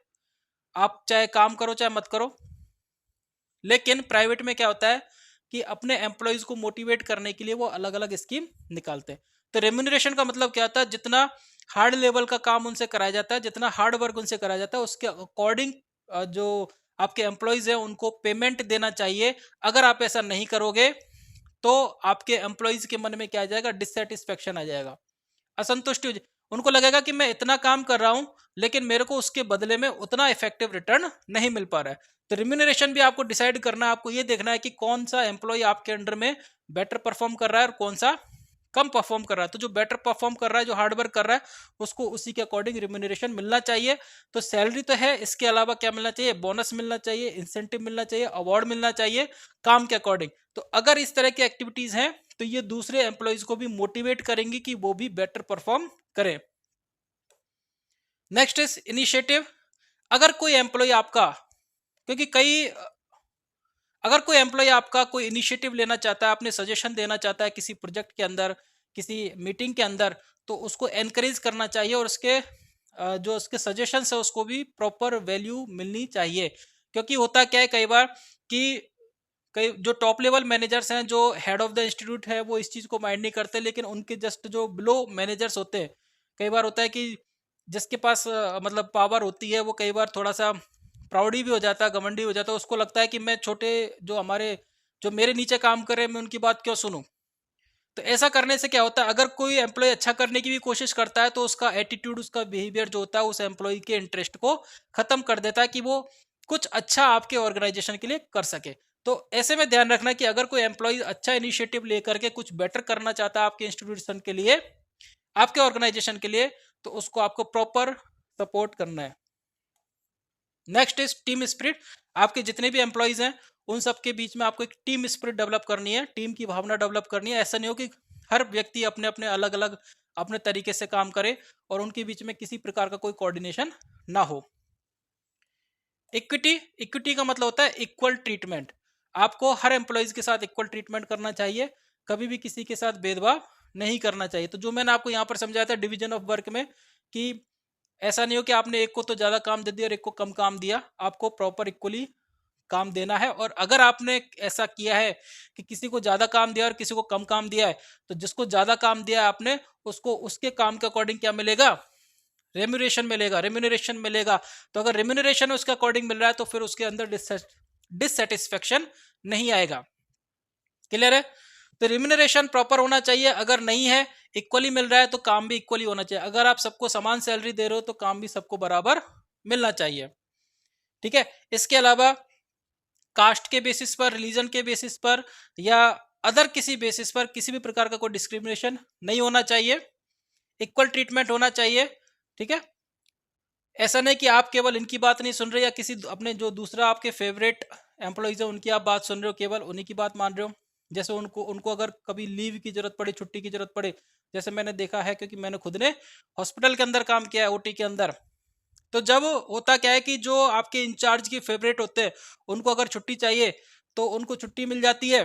आप चाहे काम करो चाहे मत करो, लेकिन प्राइवेट में क्या होता है कि अपने एम्प्लॉयज को मोटिवेट करने के लिए वो अलग अलग स्कीम निकालते हैं। तो रेम्यूनरेशन का मतलब क्या होता है, जितना हार्ड लेवल का काम उनसे कराया जाता है, जितना हार्ड वर्क उनसे कराया जाता है, उसके अकॉर्डिंग जो आपके एम्प्लॉयज हैं उनको पेमेंट देना चाहिए। अगर आप ऐसा नहीं करोगे तो आपके एम्प्लॉयज के मन में क्या आ जाएगा, डिससेटिस्फेक्शन आ जाएगा, असंतुष्टि हो उनको लगेगा कि मैं इतना काम कर रहा हूं लेकिन मेरे को उसके बदले में उतना इफेक्टिव रिटर्न नहीं मिल पा रहा है। तो रिम्यूनरेशन भी आपको डिसाइड करना है, आपको ये देखना है कि कौन सा एम्प्लॉय आपके अंडर में बेटर परफॉर्म कर रहा है और कौन सा कम परफॉर्म कर रहा है। तो जो बेटर परफॉर्म कर रहा है, जो हार्ड वर्क कर रहा है, उसको उसी के अकॉर्डिंग रिम्यूनरेशन मिलना चाहिए। तो सैलरी तो है, इसके अलावा क्या मिलना चाहिए, बोनस मिलना चाहिए, इंसेंटिव मिलना चाहिए, अवार्ड मिलना चाहिए काम के अकॉर्डिंग। तो अगर इस तरह की एक्टिविटीज हैं तो ये दूसरे एम्प्लॉयज को भी मोटिवेट करेंगे कि वो भी बेटर परफॉर्म करें। Next is initiative. अगर कोई एम्प्लॉय आपका, क्योंकि कई, अगर कोई एम्प्लॉय आपका कोई इनिशिएटिव लेना चाहता है, अपने सजेशन देना चाहता है किसी प्रोजेक्ट के अंदर, किसी मीटिंग के अंदर, तो उसको एनकरेज करना चाहिए और उसके जो उसके सजेशंस है उसको भी प्रॉपर वैल्यू मिलनी चाहिए। क्योंकि होता क्या है कई बार कि कई जो टॉप लेवल मैनेजर्स हैं, जो हेड ऑफ द इंस्टीट्यूट है, वो इस चीज को माइंड नहीं करते, लेकिन उनके जस्ट जो बिलो मैनेजर्स होते हैं, कई बार होता है कि जिसके पास मतलब पावर होती है वो कई बार थोड़ा सा प्राउडी भी हो जाता है, घमंडी हो जाता है, उसको लगता है कि मैं छोटे जो मेरे नीचे काम कर रहे हैं मैं उनकी बात क्यों सुनूं। तो ऐसा करने से क्या होता है, अगर कोई एम्प्लॉय अच्छा करने की भी कोशिश करता है तो उसका एटीट्यूड, उसका बिहेवियर जो होता है उस एम्प्लॉय के इंटरेस्ट को खत्म कर देता है कि वो कुछ अच्छा आपके ऑर्गेनाइजेशन के लिए कर सके। तो ऐसे में ध्यान रखना कि अगर कोई एम्प्लॉय अच्छा इनिशिएटिव लेकर के कुछ बेटर करना चाहता है आपके इंस्टीट्यूशन के लिए, आपके ऑर्गेनाइजेशन के लिए, तो उसको आपको प्रॉपर सपोर्ट करना है। Next is team spirit. आपके जितने भी एम्प्लॉयज हैं उन सबके बीच में आपको एक टीम स्पिरिट डेवलप करनी है, टीम की भावना डेवलप करनी है। ऐसा नहीं हो कि हर व्यक्ति अपने अपने अलग अलग अपने तरीके से काम करे और उनके बीच में किसी प्रकार का कोई कोऑर्डिनेशन ना हो। इक्विटी, इक्विटी का मतलब होता है इक्वल ट्रीटमेंट। आपको हर एम्प्लॉयज के साथ इक्वल ट्रीटमेंट करना चाहिए, कभी भी किसी के साथ भेदभाव नहीं करना चाहिए। तो जो मैंने आपको यहाँ पर समझाया था डिवीजन ऑफ वर्क में, कि ऐसा नहीं हो कि आपने एक को तो ज्यादा काम दे दिया और एक को कम काम दिया, आपको प्रॉपर इक्वली काम देना है। और अगर आपने ऐसा किया है कि किसी को ज्यादा काम दिया और किसी को कम काम दिया है, तो जिसको ज्यादा काम दिया है आपने, उसको उसके काम के अकॉर्डिंग क्या मिलेगा, रेम्यूनरेशन मिलेगा। तो अगर रेम्यूनरेशन उसके अकॉर्डिंग मिल रहा है तो फिर उसके अंदर डिससेटिस्फेक्शन नहीं आएगा। क्लियर है? तो रेम्यूनरेशन प्रॉपर होना चाहिए, अगर नहीं है, इक्वली मिल रहा है तो काम भी इक्वली होना चाहिए। अगर आप सबको समान सैलरी दे रहे हो तो काम भी सबको बराबर मिलना चाहिए। ठीक है? इसके अलावा कास्ट के बेसिस पर, रिलीजन के बेसिस पर या अदर किसी बेसिस पर किसी भी प्रकार का कोई डिस्क्रिमिनेशन नहीं होना चाहिए, इक्वल ट्रीटमेंट होना चाहिए। ठीक है? ऐसा नहीं कि आप केवल इनकी बात नहीं सुन रहे या किसी अपने जो दूसरा आपके फेवरेट एम्प्लॉइज है उनकी आप बात सुन रहे हो, केवल उन्हीं की बात मान रहे हो। जैसे उनको उनको अगर कभी लीव की जरूरत पड़े, छुट्टी की जरूरत पड़े, जैसे मैंने देखा है क्योंकि मैंने खुद ने हॉस्पिटल के अंदर काम किया है, ओटी के अंदर। तो जब होता क्या है कि जो आपके इंचार्ज के फेवरेट होते हैं उनको अगर छुट्टी चाहिए तो उनको छुट्टी मिल जाती है,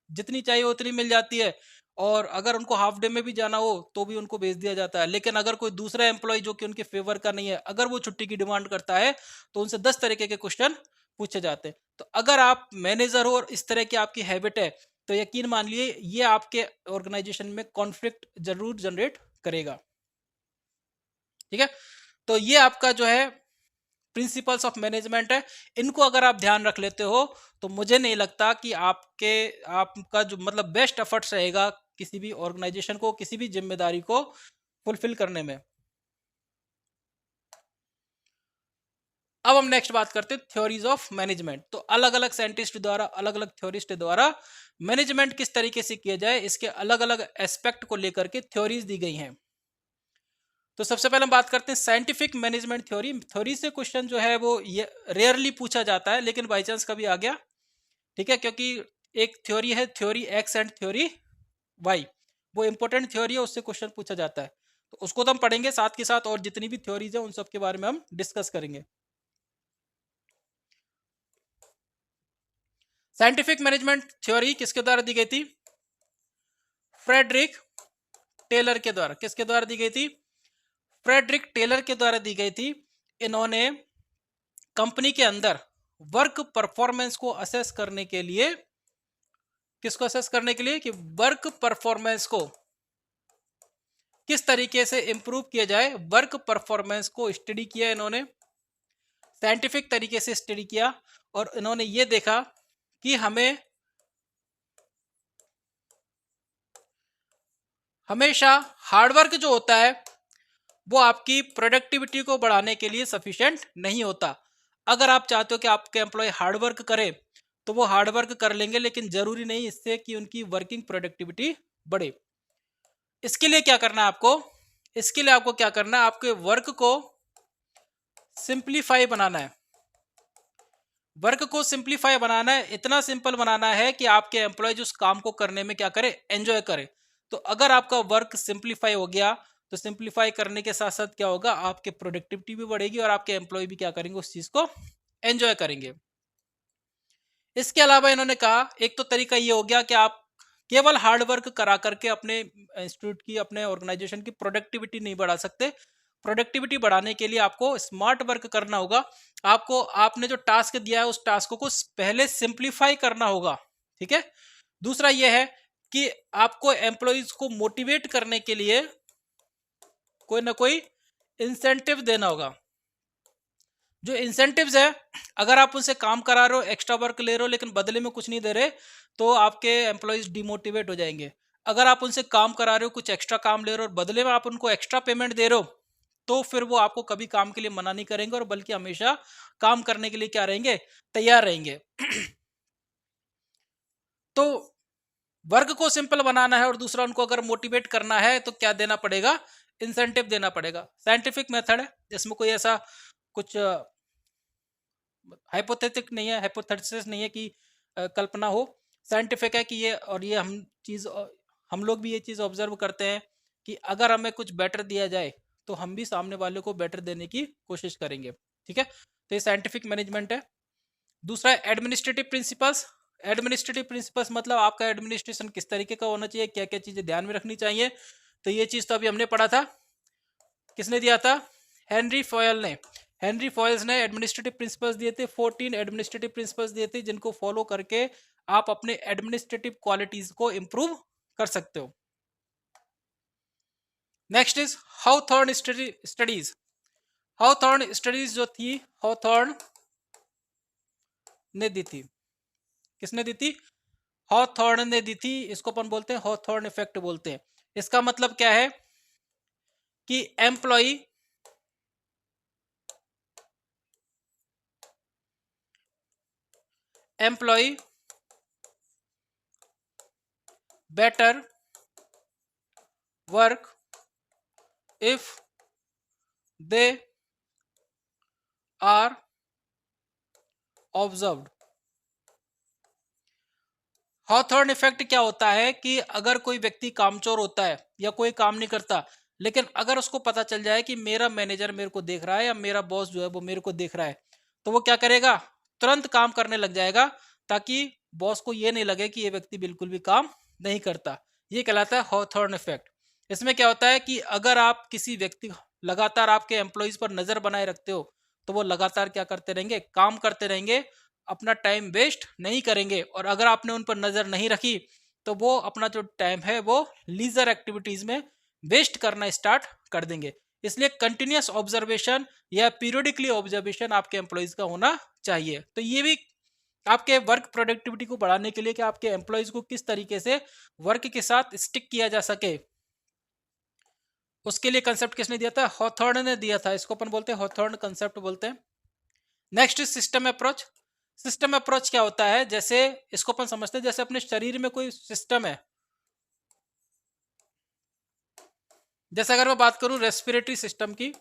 जितनी चाहिए उतनी मिल जाती है। और अगर उनको हाफ डे में भी जाना हो तो भी उनको भेज दिया जाता है। लेकिन अगर कोई दूसरा एम्प्लॉय जो कि उनके फेवर का नहीं है, अगर वो छुट्टी की डिमांड करता है तो उनसे 10 तरीके के क्वेश्चन पूछे जाते हैं। तो अगर आप मैनेजर हो और इस तरह की आपकी हैबिट है तो यकीन मान लिए ये आपके ऑर्गेनाइजेशन में कॉन्फ्लिक्ट जरूर जनरेट करेगा। ठीक है? तो ये आपका जो है प्रिंसिपल्स ऑफ मैनेजमेंट है। इनको अगर आप ध्यान रख लेते हो तो मुझे नहीं लगता कि आपका जो मतलब बेस्ट एफर्ट्स रहेगा किसी भी ऑर्गेनाइजेशन को, किसी भी जिम्मेदारी को फुलफिल करने में। अब हम नेक्स्ट बात करते हैं थ्योरीज ऑफ मैनेजमेंट। तो अलग अलग साइंटिस्ट द्वारा, अलग अलग थ्योरिस्ट द्वारा मैनेजमेंट किस तरीके से किया जाए, इसके अलग अलग एस्पेक्ट को लेकर के थ्योरीज दी गई हैं। तो सबसे पहले हम बात करते हैं साइंटिफिक मैनेजमेंट थ्योरी। थ्योरी से क्वेश्चन जो है वो रेयरली पूछा जाता है, लेकिन बाई चांस कभी आ गया। ठीक है? क्योंकि एक थ्योरी है, theory X and theory Y, वो इंपॉर्टेंट थ्योरी है, उससे क्वेश्चन पूछा जाता है। तो उसको तो हम पढ़ेंगे साथ के साथ, और जितनी भी थ्योरीज है उन सब के बारे में हम डिस्कस करेंगे। साइंटिफिक मैनेजमेंट थ्योरी किसके द्वारा दी गई थी? फ्रेडरिक टेलर के द्वारा। किसके द्वारा दी गई थी? फ्रेडरिक टेलर के द्वारा दी गई थी। इन्होंने कंपनी के अंदर वर्क परफॉर्मेंस को असेस करने के लिए, किसको असेस करने के लिए, कि वर्क परफॉर्मेंस को किस तरीके से इंप्रूव किया जाए, वर्क परफॉर्मेंस को स्टडी किया इन्होंने, साइंटिफिक तरीके से स्टडी किया। और इन्होंने ये देखा कि हमेशा हार्डवर्क जो होता है वो आपकी प्रोडक्टिविटी को बढ़ाने के लिए सफिशिएंट नहीं होता। अगर आप चाहते हो कि आपके एम्प्लॉय हार्डवर्क करे तो वो हार्डवर्क कर लेंगे, लेकिन जरूरी नहीं इससे कि उनकी वर्किंग प्रोडक्टिविटी बढ़े। इसके लिए क्या करना है आपको? इसके लिए आपको क्या करना है? आपके वर्क को सिंप्लीफाई बनाना है। वर्क को सिंप्लीफाई बनाना है, इतना सिंपल बनाना है कि आपके एम्प्लॉय उस काम को करने में क्या करे, एंजॉय करे। तो अगर आपका वर्क सिंप्लीफाई हो गया तो सिंप्लीफाई करने के साथ साथ क्या होगा, आपके प्रोडक्टिविटी भी बढ़ेगी और आपके एम्प्लॉय भी क्या करेंगे, उस चीज को एंजॉय करेंगे। इसके अलावा इन्होंने कहा एक तो तरीका ये हो गया कि आप केवल हार्ड वर्क करा करके अपने इंस्टीट्यूट की, अपने ऑर्गेनाइजेशन की प्रोडक्टिविटी नहीं बढ़ा सकते। प्रोडक्टिविटी बढ़ाने के लिए आपको स्मार्ट वर्क करना होगा। आपको आपने जो टास्क दिया है उस टास्क को पहले सिंप्लीफाई करना होगा। ठीक है? दूसरा यह है कि आपको एम्प्लॉइज को मोटिवेट करने के लिए कोई ना कोई इंसेंटिव देना होगा। जो इंसेंटिव्स है, अगर आप उनसे काम करा रहे हो, एक्स्ट्रा वर्क ले रहे हो, लेकिन बदले में कुछ नहीं दे रहे, तो आपके एम्प्लॉइज डिमोटिवेट हो जाएंगे। अगर आप उनसे काम करा रहे हो, कुछ एक्स्ट्रा काम ले रहे हो और बदले में आप उनको एक्स्ट्रा पेमेंट दे रहे हो, तो फिर वो आपको कभी काम के लिए मना नहीं करेंगे और बल्कि हमेशा काम करने के लिए क्या रहेंगे, तैयार रहेंगे। तो वर्क को सिंपल बनाना है और दूसरा उनको अगर मोटिवेट करना है तो क्या देना पड़ेगा, इंसेंटिव देना पड़ेगा। साइंटिफिक मेथड है, जिसमें कोई ऐसा कुछ हाइपोथेटिक नहीं है, हाइपोथेसिस नहीं है कि कल्पना हो। साइंटिफिक है कि ये, और ये हम लोग भी ये चीज़ ऑब्जर्व करते हैं कि अगर हमें कुछ बेटर दिया जाए तो हम भी सामने वाले को बेटर देने की कोशिश करेंगे। ठीक है? तो ये साइंटिफिक मैनेजमेंट है। दूसरा है एडमिनिस्ट्रेटिव प्रिंसिपल्स। एडमिनिस्ट्रेटिव प्रिंसिपल्स मतलब आपका एडमिनिस्ट्रेशन किस तरीके का होना चाहिए, क्या क्या चीज़ें ध्यान में रखनी चाहिए। तो ये चीज़ तो अभी हमने पढ़ा था। किसने दिया था? हेनरी फॉयल ने। हेनरी फॉयल्स ने एडमिनिस्ट्रेटिव प्रिंसिपल्स दिए थे, 14 एडमिनिस्ट्रेटिव प्रिंसिपल्स दिए थे, जिनको फॉलो करके आप अपने एडमिनिस्ट्रेटिव क्वालिटीज को इंप्रूव कर सकते हो। Next is Hawthorne studies. Hawthorne studies जो थी, हाउथॉर्न ने दी थी। किसने दी थी? हॉथॉर्न ने दी थी। इसको अपन बोलते हैं हॉथॉर्न इफेक्ट बोलते हैं। इसका मतलब क्या है कि employ better work if they are observed. Hawthorne effect क्या होता है कि अगर कोई व्यक्ति कामचोर होता है या कोई काम नहीं करता, लेकिन अगर उसको पता चल जाए कि मेरा मैनेजर मेरे को देख रहा है या मेरा बॉस जो है वो मेरे को देख रहा है, तो वो क्या करेगा? तुरंत काम करने लग जाएगा, ताकि बॉस को ये नहीं लगे कि ये व्यक्ति बिल्कुल भी काम नहीं करता। ये कहलाता है हॉथॉर्न इफेक्ट। इसमें क्या होता है कि अगर आप किसी व्यक्ति, लगातार आपके एम्प्लॉयज पर नजर बनाए रखते हो, तो वो लगातार क्या करते रहेंगे? काम करते रहेंगे, अपना टाइम वेस्ट नहीं करेंगे। और अगर आपने उन पर नजर नहीं रखी, तो वो अपना जो टाइम है वो लीजर एक्टिविटीज में वेस्ट करना स्टार्ट कर देंगे। इसलिए कंटिन्यूस ऑब्जर्वेशन या पीरियडिकली ऑब्जर्वेशन आपके एम्प्लॉयज का होना चाहिए। तो ये भी आपके वर्क प्रोडक्टिविटी को बढ़ाने के लिए कि आपके एम्प्लॉयज को किस तरीके से वर्क के साथ स्टिक किया जा सके, उसके लिए कंसेप्ट किसने दिया था? हॉथॉर्न ने दिया था। इसको अपन बोलते हैं हॉथॉर्न कंसेप्ट बोलते हैं। Next system approach. System approach क्या होता है? जैसे इसको अपन समझते हैं, जैसे अपने शरीर में कोई सिस्टम है। जैसे अगर मैं बात करूं रेस्पिरेटरी सिस्टम की,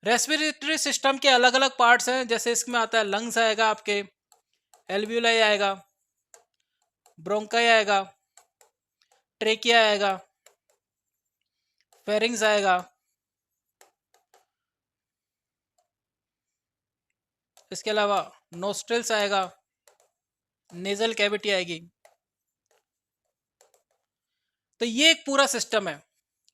रेस्पिरेटरी सिस्टम के अलग अलग पार्ट्स हैं। जैसे इसमें आता है लंग्स आएगा, आपके एल्वियोलाई आएगा, ब्रोंकाई आएगा, ट्रेकिया आएगा, फेरिंग्स आएगा, इसके अलावा नोस्ट्रिल्स आएगा, नेजल कैविटी आएगी। तो ये एक पूरा सिस्टम है।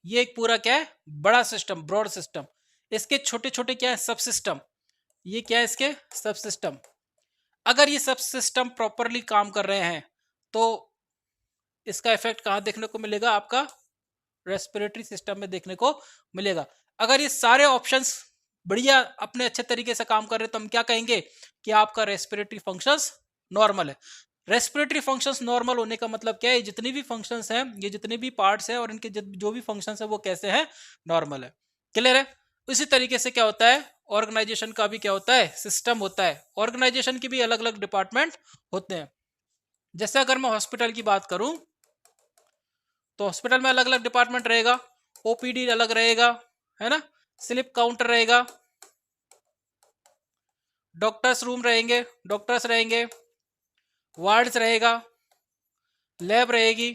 ये एक पूरा क्या है? बड़ा सिस्टम, ब्रॉड सिस्टम। इसके छोटे छोटे क्या है? सब सिस्टम। ये क्या है? इसके सब सिस्टम। अगर ये सब सिस्टम प्रॉपरली काम कर रहे हैं, तो इसका इफेक्ट कहां देखने को मिलेगा? आपका रेस्पिरेटरी सिस्टम में देखने को मिलेगा। अगर ये सारे ऑप्शंस बढ़िया अपने अच्छे तरीके से काम कर रहे हैं, तो हम क्या कहेंगे कि आपका रेस्पिरेटरी फंक्शंस नॉर्मल है। रेस्पिरेटरी फंक्शंस नॉर्मल होने का मतलब क्या है? जितनी भी फंक्शंस हैं, ये जितने भी पार्ट्स हैं और इनके जो भी फंक्शंस है वो कैसे हैं? नॉर्मल है। क्लियर है? इसी तरीके से क्या होता है? ऑर्गेनाइजेशन का भी क्या होता है? सिस्टम होता है। ऑर्गेनाइजेशन के भी अलग अलग डिपार्टमेंट होते हैं। जैसे अगर मैं हॉस्पिटल की बात करूं, तो हॉस्पिटल में अलग अलग डिपार्टमेंट रहेगा। ओपीडी अलग रहेगा, है ना? स्लिप काउंटर रहेगा, डॉक्टर्स रूम रहेंगे, डॉक्टर्स रहेंगे, वार्ड्स रहेगा, लैब रहेगी,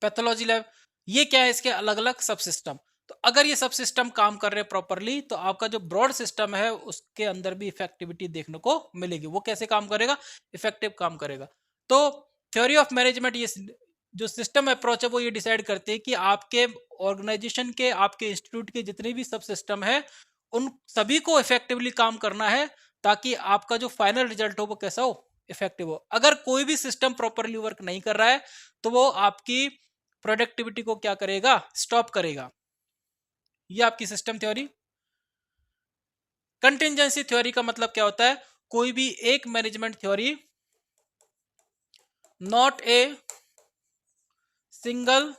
पैथोलॉजी लैब। ये क्या है? इसके अलग अलग सब सिस्टम। तो अगर ये सब सिस्टम काम कर रहे हैं प्रॉपरली, तो आपका जो ब्रॉड सिस्टम है उसके अंदर भी इफेक्टिविटी देखने को मिलेगी। वो कैसे काम करेगा? इफेक्टिव काम करेगा। तो थ्योरी ऑफ मैनेजमेंट, ये जो सिस्टम अप्रोच है वो ये डिसाइड करती है कि आपके ऑर्गेनाइजेशन के, आपके इंस्टीट्यूट के जितने भी सब सिस्टम है, उन सभी को इफेक्टिवली काम करना है, ताकि आपका जो फाइनल रिजल्ट हो वो कैसा हो? इफेक्टिव हो। अगर कोई भी सिस्टम प्रॉपरली वर्क नहीं कर रहा है, तो वो आपकी प्रोडक्टिविटी को क्या करेगा? स्टॉप करेगा। ये आपकी सिस्टम थ्योरी। कंटिंजेंसी थ्योरी का मतलब क्या होता है? कोई भी एक management theory, not a single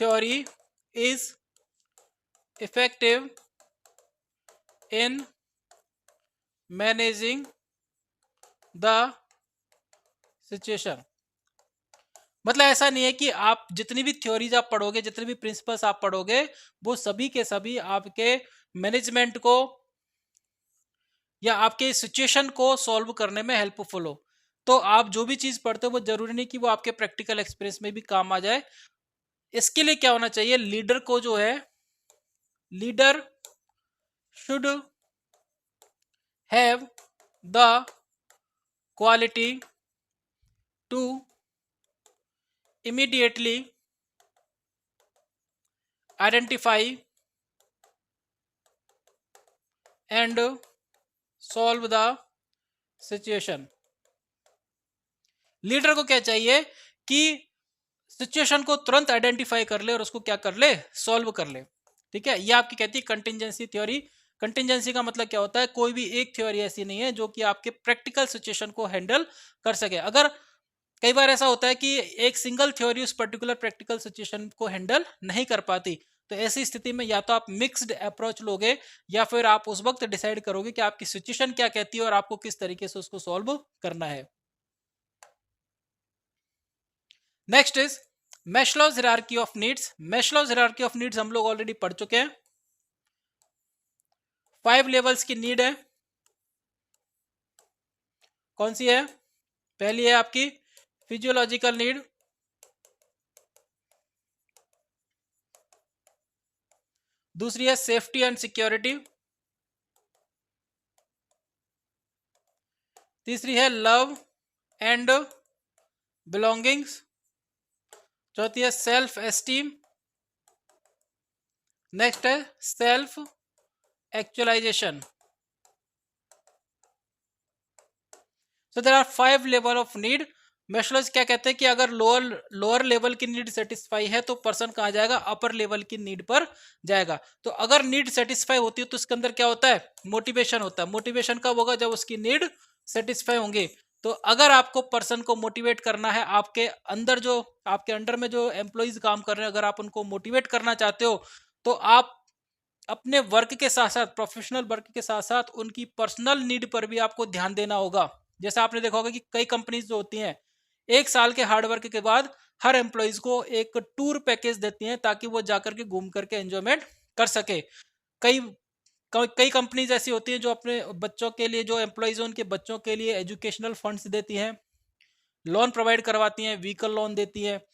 theory is effective in managing the situation. मतलब ऐसा नहीं है कि आप जितनी भी थ्योरीज आप पढ़ोगे, जितने भी प्रिंसिपल्स आप पढ़ोगे, वो सभी के सभी आपके मैनेजमेंट को या आपके सिचुएशन को सॉल्व करने में हेल्पफुल हो। तो आप जो भी चीज पढ़ते हो वो जरूरी नहीं कि वो आपके प्रैक्टिकल एक्सपीरियंस में भी काम आ जाए। इसके लिए क्या होना चाहिए? लीडर को जो है, leader should have the quality to immediately identify and solve the situation। Leader को क्या चाहिए कि सिचुएशन को तुरंत आइडेंटिफाई कर ले और उसको क्या कर ले, सॉल्व कर ले। ठीक है, ये आपकी कहती है कंटिजेंसी थ्योरी। कंटिजेंसी का मतलब क्या होता है, कोई भी एक थ्योरी ऐसी नहीं है जो कि आपके प्रैक्टिकल सिचुएशन को हैंडल कर सके। अगर कई बार ऐसा होता है कि एक सिंगल थ्योरी उस पर्टिकुलर प्रैक्टिकल सिचुएशन को हैंडल नहीं कर पाती, तो ऐसी स्थिति में या तो आप मिक्स्ड अप्रोच लोगे या फिर आप उस वक्त डिसाइड करोगे कि आपकी सिचुएशन क्या कहती है और आपको किस तरीके से उसको सॉल्व करना है। Next is Maslow's hierarchy of needs. Maslow's hierarchy of needs हम लोग ऑलरेडी पढ़ चुके हैं। 5 लेवल्स की नीड है। कौन सी है? पहली है आपकी फिजियोलॉजिकल नीड, दूसरी है सेफ्टी एंड सिक्योरिटी, तीसरी है लव एंड बिलोंगिंग्स, चौथी है सेल्फ एस्टीम, नेक्स्ट है self actualisation. So there are 5 level of need. Maslow's क्या कहते हैं कि अगर लोअर लेवल की नीड सेटिस्फाई है तो पर्सन कहाँ जाएगा, अपर लेवल की नीड पर जाएगा। तो अगर नीड सेटिस्फाई होती है तो इसके अंदर क्या होता है, मोटिवेशन होता है। मोटिवेशन कब होगा, जब उसकी नीड सेटिस्फाई होंगे। तो अगर आपको पर्सन को मोटिवेट करना है, आपके अंदर जो आपके अंडर में जो एम्प्लॉइज काम कर रहे हैं, अगर आप उनको मोटिवेट करना चाहते हो तो आप अपने वर्क के साथ साथ, प्रोफेशनल वर्क के साथ साथ उनकी पर्सनल नीड पर भी आपको ध्यान देना होगा। जैसे आपने देखा होगा कि कई कंपनीज जो होती हैं 1 साल के हार्ड वर्क के बाद हर एम्प्लॉइज को एक टूर पैकेज देती हैं ताकि वो जाकर के घूम करके एंजॉयमेंट कर सके। कई कई कंपनीज ऐसी होती हैं जो अपने बच्चों के लिए, जो एम्प्लॉइज हैं उनके बच्चों के लिए एजुकेशनल फंड्स देती हैं, लोन प्रोवाइड करवाती हैं, व्हीकल लोन देती है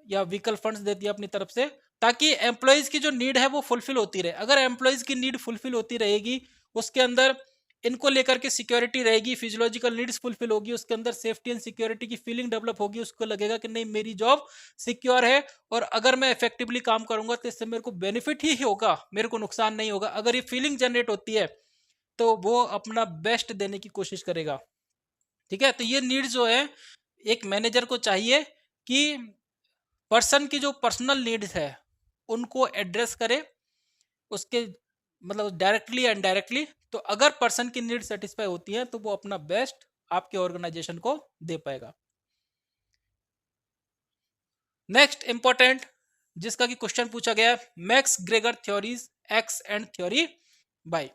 या व्हीकल फंड्स देती है अपनी तरफ से, ताकि एम्प्लॉयज की जो नीड है वो फुलफिल होती रहे। अगर एम्प्लॉयज की नीड फुलफिल होती रहेगी, उसके अंदर इनको लेकर के सिक्योरिटी रहेगी, फिजियोलॉजिकल नीड्स फुलफिल होगी, उसके अंदर सेफ्टी एंड सिक्योरिटी की फीलिंग डेवलप होगी, उसको लगेगा कि नहीं मेरी जॉब सिक्योर है और अगर मैं इफेक्टिवली काम करूंगा तो इससे मेरे को बेनिफिट ही होगा, मेरे को नुकसान नहीं होगा। अगर ये फीलिंग जनरेट होती है तो वो अपना बेस्ट देने की कोशिश करेगा। ठीक है, तो ये नीड्स जो है एक मैनेजर को चाहिए कि पर्सन की जो पर्सनल नीड्स है उनको एड्रेस करे, उसके मतलब डायरेक्टली एंड इनडायरेक्टली। तो अगर पर्सन की नीड सेटिस्फाई होती है तो वो अपना बेस्ट आपके ऑर्गेनाइजेशन को दे पाएगा। नेक्स्ट इंपॉर्टेंट जिसका कि क्वेश्चन पूछा गया है, McGregor theories X and theory Y.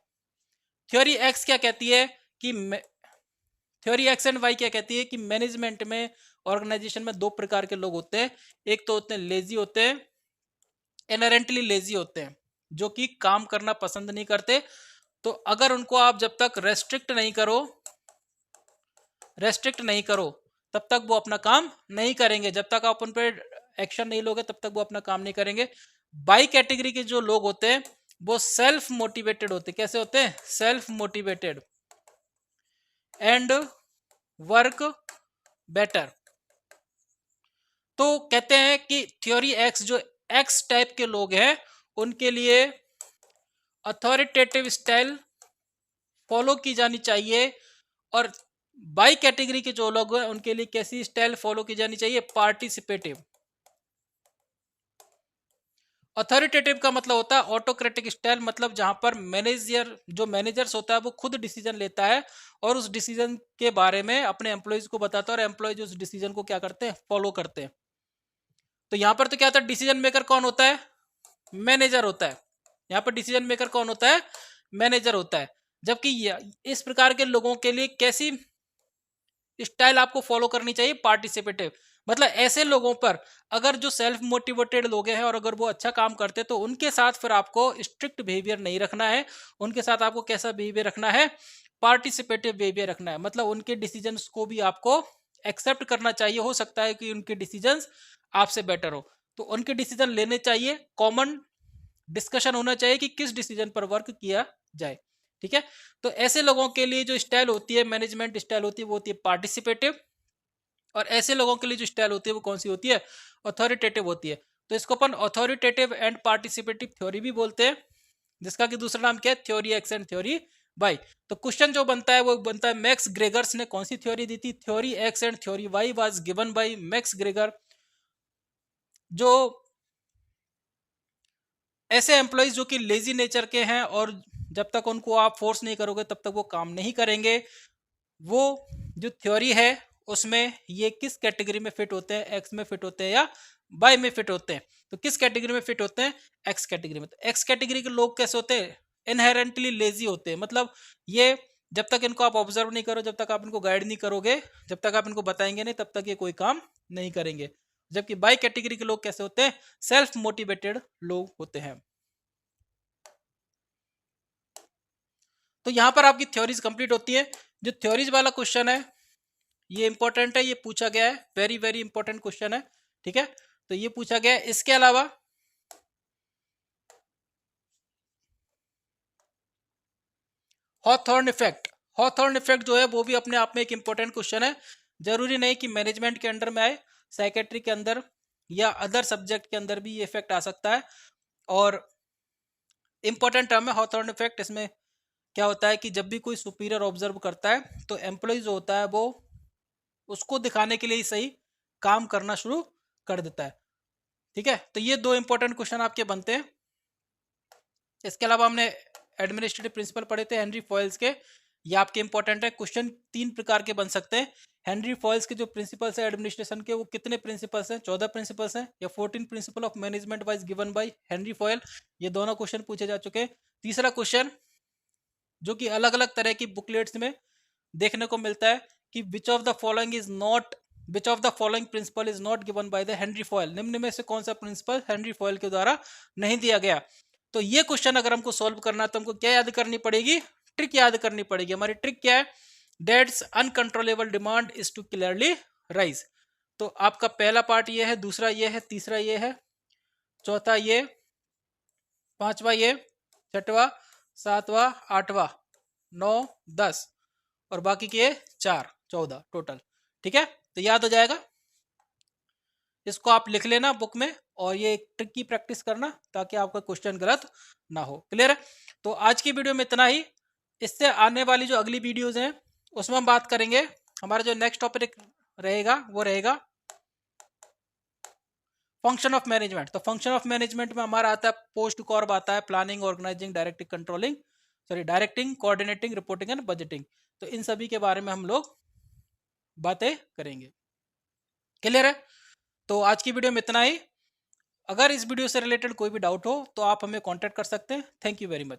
Theory X क्या कहती है कि थ्योरी एक्स एंड वाई क्या कहती है कि मैनेजमेंट में, ऑर्गेनाइजेशन में 2 प्रकार के लोग होते हैं। एक तो होते हैं लेजी होते हैं, इनहेरेंटली लेजी होते हैं, जो कि काम करना पसंद नहीं करते। तो अगर उनको आप जब तक रेस्ट्रिक्ट नहीं करो तब तक वो अपना काम नहीं करेंगे, जब तक आप उन पर एक्शन नहीं लोगे तब तक वो अपना काम नहीं करेंगे। बाई कैटेगरी के जो लोग होते हैं वो सेल्फ मोटिवेटेड होते हैं। कैसे होते हैं? Self motivated and work better. तो कहते हैं कि थ्योरी एक्स, जो एक्स टाइप के लोग हैं उनके लिए अथॉरिटेटिव स्टाइल फॉलो की जानी चाहिए, और बाई कैटेगरी के जो लोग हैं उनके लिए कैसी स्टाइल फॉलो की जानी चाहिए? पार्टिसिपेटिव। अथॉरिटेटिव का मतलब होता है ऑटोक्रेटिक स्टाइल, मतलब जहां पर मैनेजर्स होता है वो खुद डिसीजन लेता है और उस डिसीजन के बारे में अपने एम्प्लॉयज को बताता है और एम्प्लॉयज उस डिसीजन को क्या करते हैं? फॉलो करते हैं। तो यहां पर तो क्या होता है, डिसीजन मेकर कौन होता है? मैनेजर होता है। यहां पर डिसीजन मेकर कौन होता है? मैनेजर होता है। जबकि इस प्रकार के लोगों के लिए कैसी स्टाइल आपको फॉलो करनी चाहिए? पार्टिसिपेटिव। मतलब ऐसे लोगों पर, अगर जो सेल्फ मोटिवेटेड लोग हैं और अगर वो अच्छा काम करते हैं तो उनके साथ फिर आपको स्ट्रिक्ट बिहेवियर नहीं रखना है। उनके साथ आपको कैसा बिहेवियर रखना है? पार्टिसिपेटिव बिहेवियर रखना है। मतलब उनके डिसीजंस को भी आपको एक्सेप्ट करना चाहिए। हो सकता है कि उनके डिसीजंस आपसे बेटर हो, तो उनके डिसीजन लेने चाहिए, कॉमन डिस्कशन होना चाहिए कि किस डिसीजन पर वर्क किया जाए। ठीक है, तो ऐसे लोगों के लिए जो स्टाइल होती है, मैनेजमेंट स्टाइल होती है, वो होती है पार्टिसिपेटिव। और ऐसे लोगों के लिए जो स्टाइल होती है वो कौन सी होती है? अथॉरिटेटिव होती है। तो इसको अपन अथॉरिटेटिव एंड पार्टिसिपेटिव थ्योरी भी बोलते हैं, जिसका कि दूसरा नाम क्या है? Theory X and theory Y. तो क्वेश्चन जो बनता है वो बनता है मैक्स ग्रेगर्स ने कौन सी थ्योरी दी थी? Theory X and theory why was given by max Gregor. जो ऐसे एम्प्लॉयज जो कि लेजी नेचर के हैं और जब तक उनको आप फोर्स नहीं करोगे तब तक वो काम नहीं करेंगे, वो जो थ्योरी है उसमें ये किस कैटेगरी में फिट होते हैं? एक्स में फिट होते हैं या वाई में फिट होते हैं? तो किस कैटेगरी में फिट होते हैं? एक्स कैटेगरी में। तो एक्स कैटेगरी के लोग कैसे होते हैं? इनहेरेंटली लेजी होते हैं। मतलब ये जब तक इनको आप ऑब्जर्व नहीं करो, जब तक आप इनको गाइड नहीं करोगे, जब तक आप इनको बताएंगे नहीं, तब तक ये कोई काम नहीं करेंगे। जबकि बाई कैटेगरी के लोग कैसे होते हैं? सेल्फ मोटिवेटेड लोग होते हैं। तो यहां पर आपकी थ्योरीज कंप्लीट होती है। जो थ्योरीज वाला क्वेश्चन है ये इंपॉर्टेंट है, ये पूछा गया है, वेरी वेरी इंपॉर्टेंट क्वेश्चन है, ठीक है। तो ये पूछा गया है। इसके अलावा हॉथॉर्न इफेक्ट, हॉथॉर्न इफेक्ट जो है वो भी अपने आप में एक इंपॉर्टेंट क्वेश्चन है। जरूरी नहीं कि मैनेजमेंट के अंडर में आए, साइकेट्री के अंदर या अदर सब्जेक्ट के अंदर भी ये इफेक्ट आ सकता है। और इंपॉर्टेंट टर्म है हॉथॉर्न इफेक्ट। इसमें क्या होता है कि जब भी कोई सुपीरियर ऑब्जर्व करता है तो एम्प्लॉय जो होता है वो उसको दिखाने के लिए ही सही काम करना शुरू कर देता है, ठीक है। तो ये दो इंपॉर्टेंट क्वेश्चन आपके बनते हैं। इसके अलावा हमने एडमिनिस्ट्रेटिव प्रिंसिपल पढ़े थे हेनरी फॉयल्स के, ये आपके इंपॉर्टेंट है। क्वेश्चन तीन प्रकार के बन सकते हैं। हेनरी फॉयल्स के जो प्रिंसिपल्स है एडमिनिस्ट्रेशन के, वो कितने प्रिंसिपल्स हैं? 14 प्रिंसिपल्स हैं, या 14 principle of management wise given by Henry foil. ये दोनों क्वेश्चन पूछे जा चुके हैं। तीसरा क्वेश्चन जो कि अलग अलग तरह की बुकलेट्स में देखने को मिलता है कि which of the following is not, which of the following principle is not given by the Henry Fayol. निम्न में से कौन सा प्रिंसिपल हेनरी फॉयल के द्वारा नहीं दिया गया? तो ये क्वेश्चन अगर हमको सॉल्व करना है तो हमको क्या याद करनी पड़ेगी? ट्रिक याद करनी पड़ेगी। हमारी ट्रिक क्या है? That's uncontrollable demand is to clearly rise. तो आपका पहला पार्ट ये है, दूसरा ये है, तीसरा ये है, चौथा ये, पांचवा ये, छठवा, सातवां, आठवां, 9, 10 और बाकी के 4, 14 टोटल, ठीक है। तो याद हो जाएगा, इसको आप लिख लेना बुक में और ये ट्रिक की प्रैक्टिस करना ताकि आपका क्वेश्चन गलत ना हो। क्लियर है? तो आज की वीडियो में इतना ही। इससे आने वाली जो अगली वीडियोज हैं उसमें हम बात करेंगे, हमारा जो नेक्स्ट टॉपिक रहेगा वो रहेगा फंक्शन ऑफ मैनेजमेंट। तो फंक्शन ऑफ मैनेजमेंट में हमारा आता है पोस्ट कॉर्ब आता है, planning, organising, directing, controlling, sorry directing, coordinating, reporting and budgeting. तो इन सभी के बारे में हम लोग बातें करेंगे। क्लियर है? तो आज की वीडियो में इतना ही। अगर इस वीडियो से रिलेटेड कोई भी डाउट हो तो आप हमें कांटेक्ट कर सकते हैं। Thank you very much.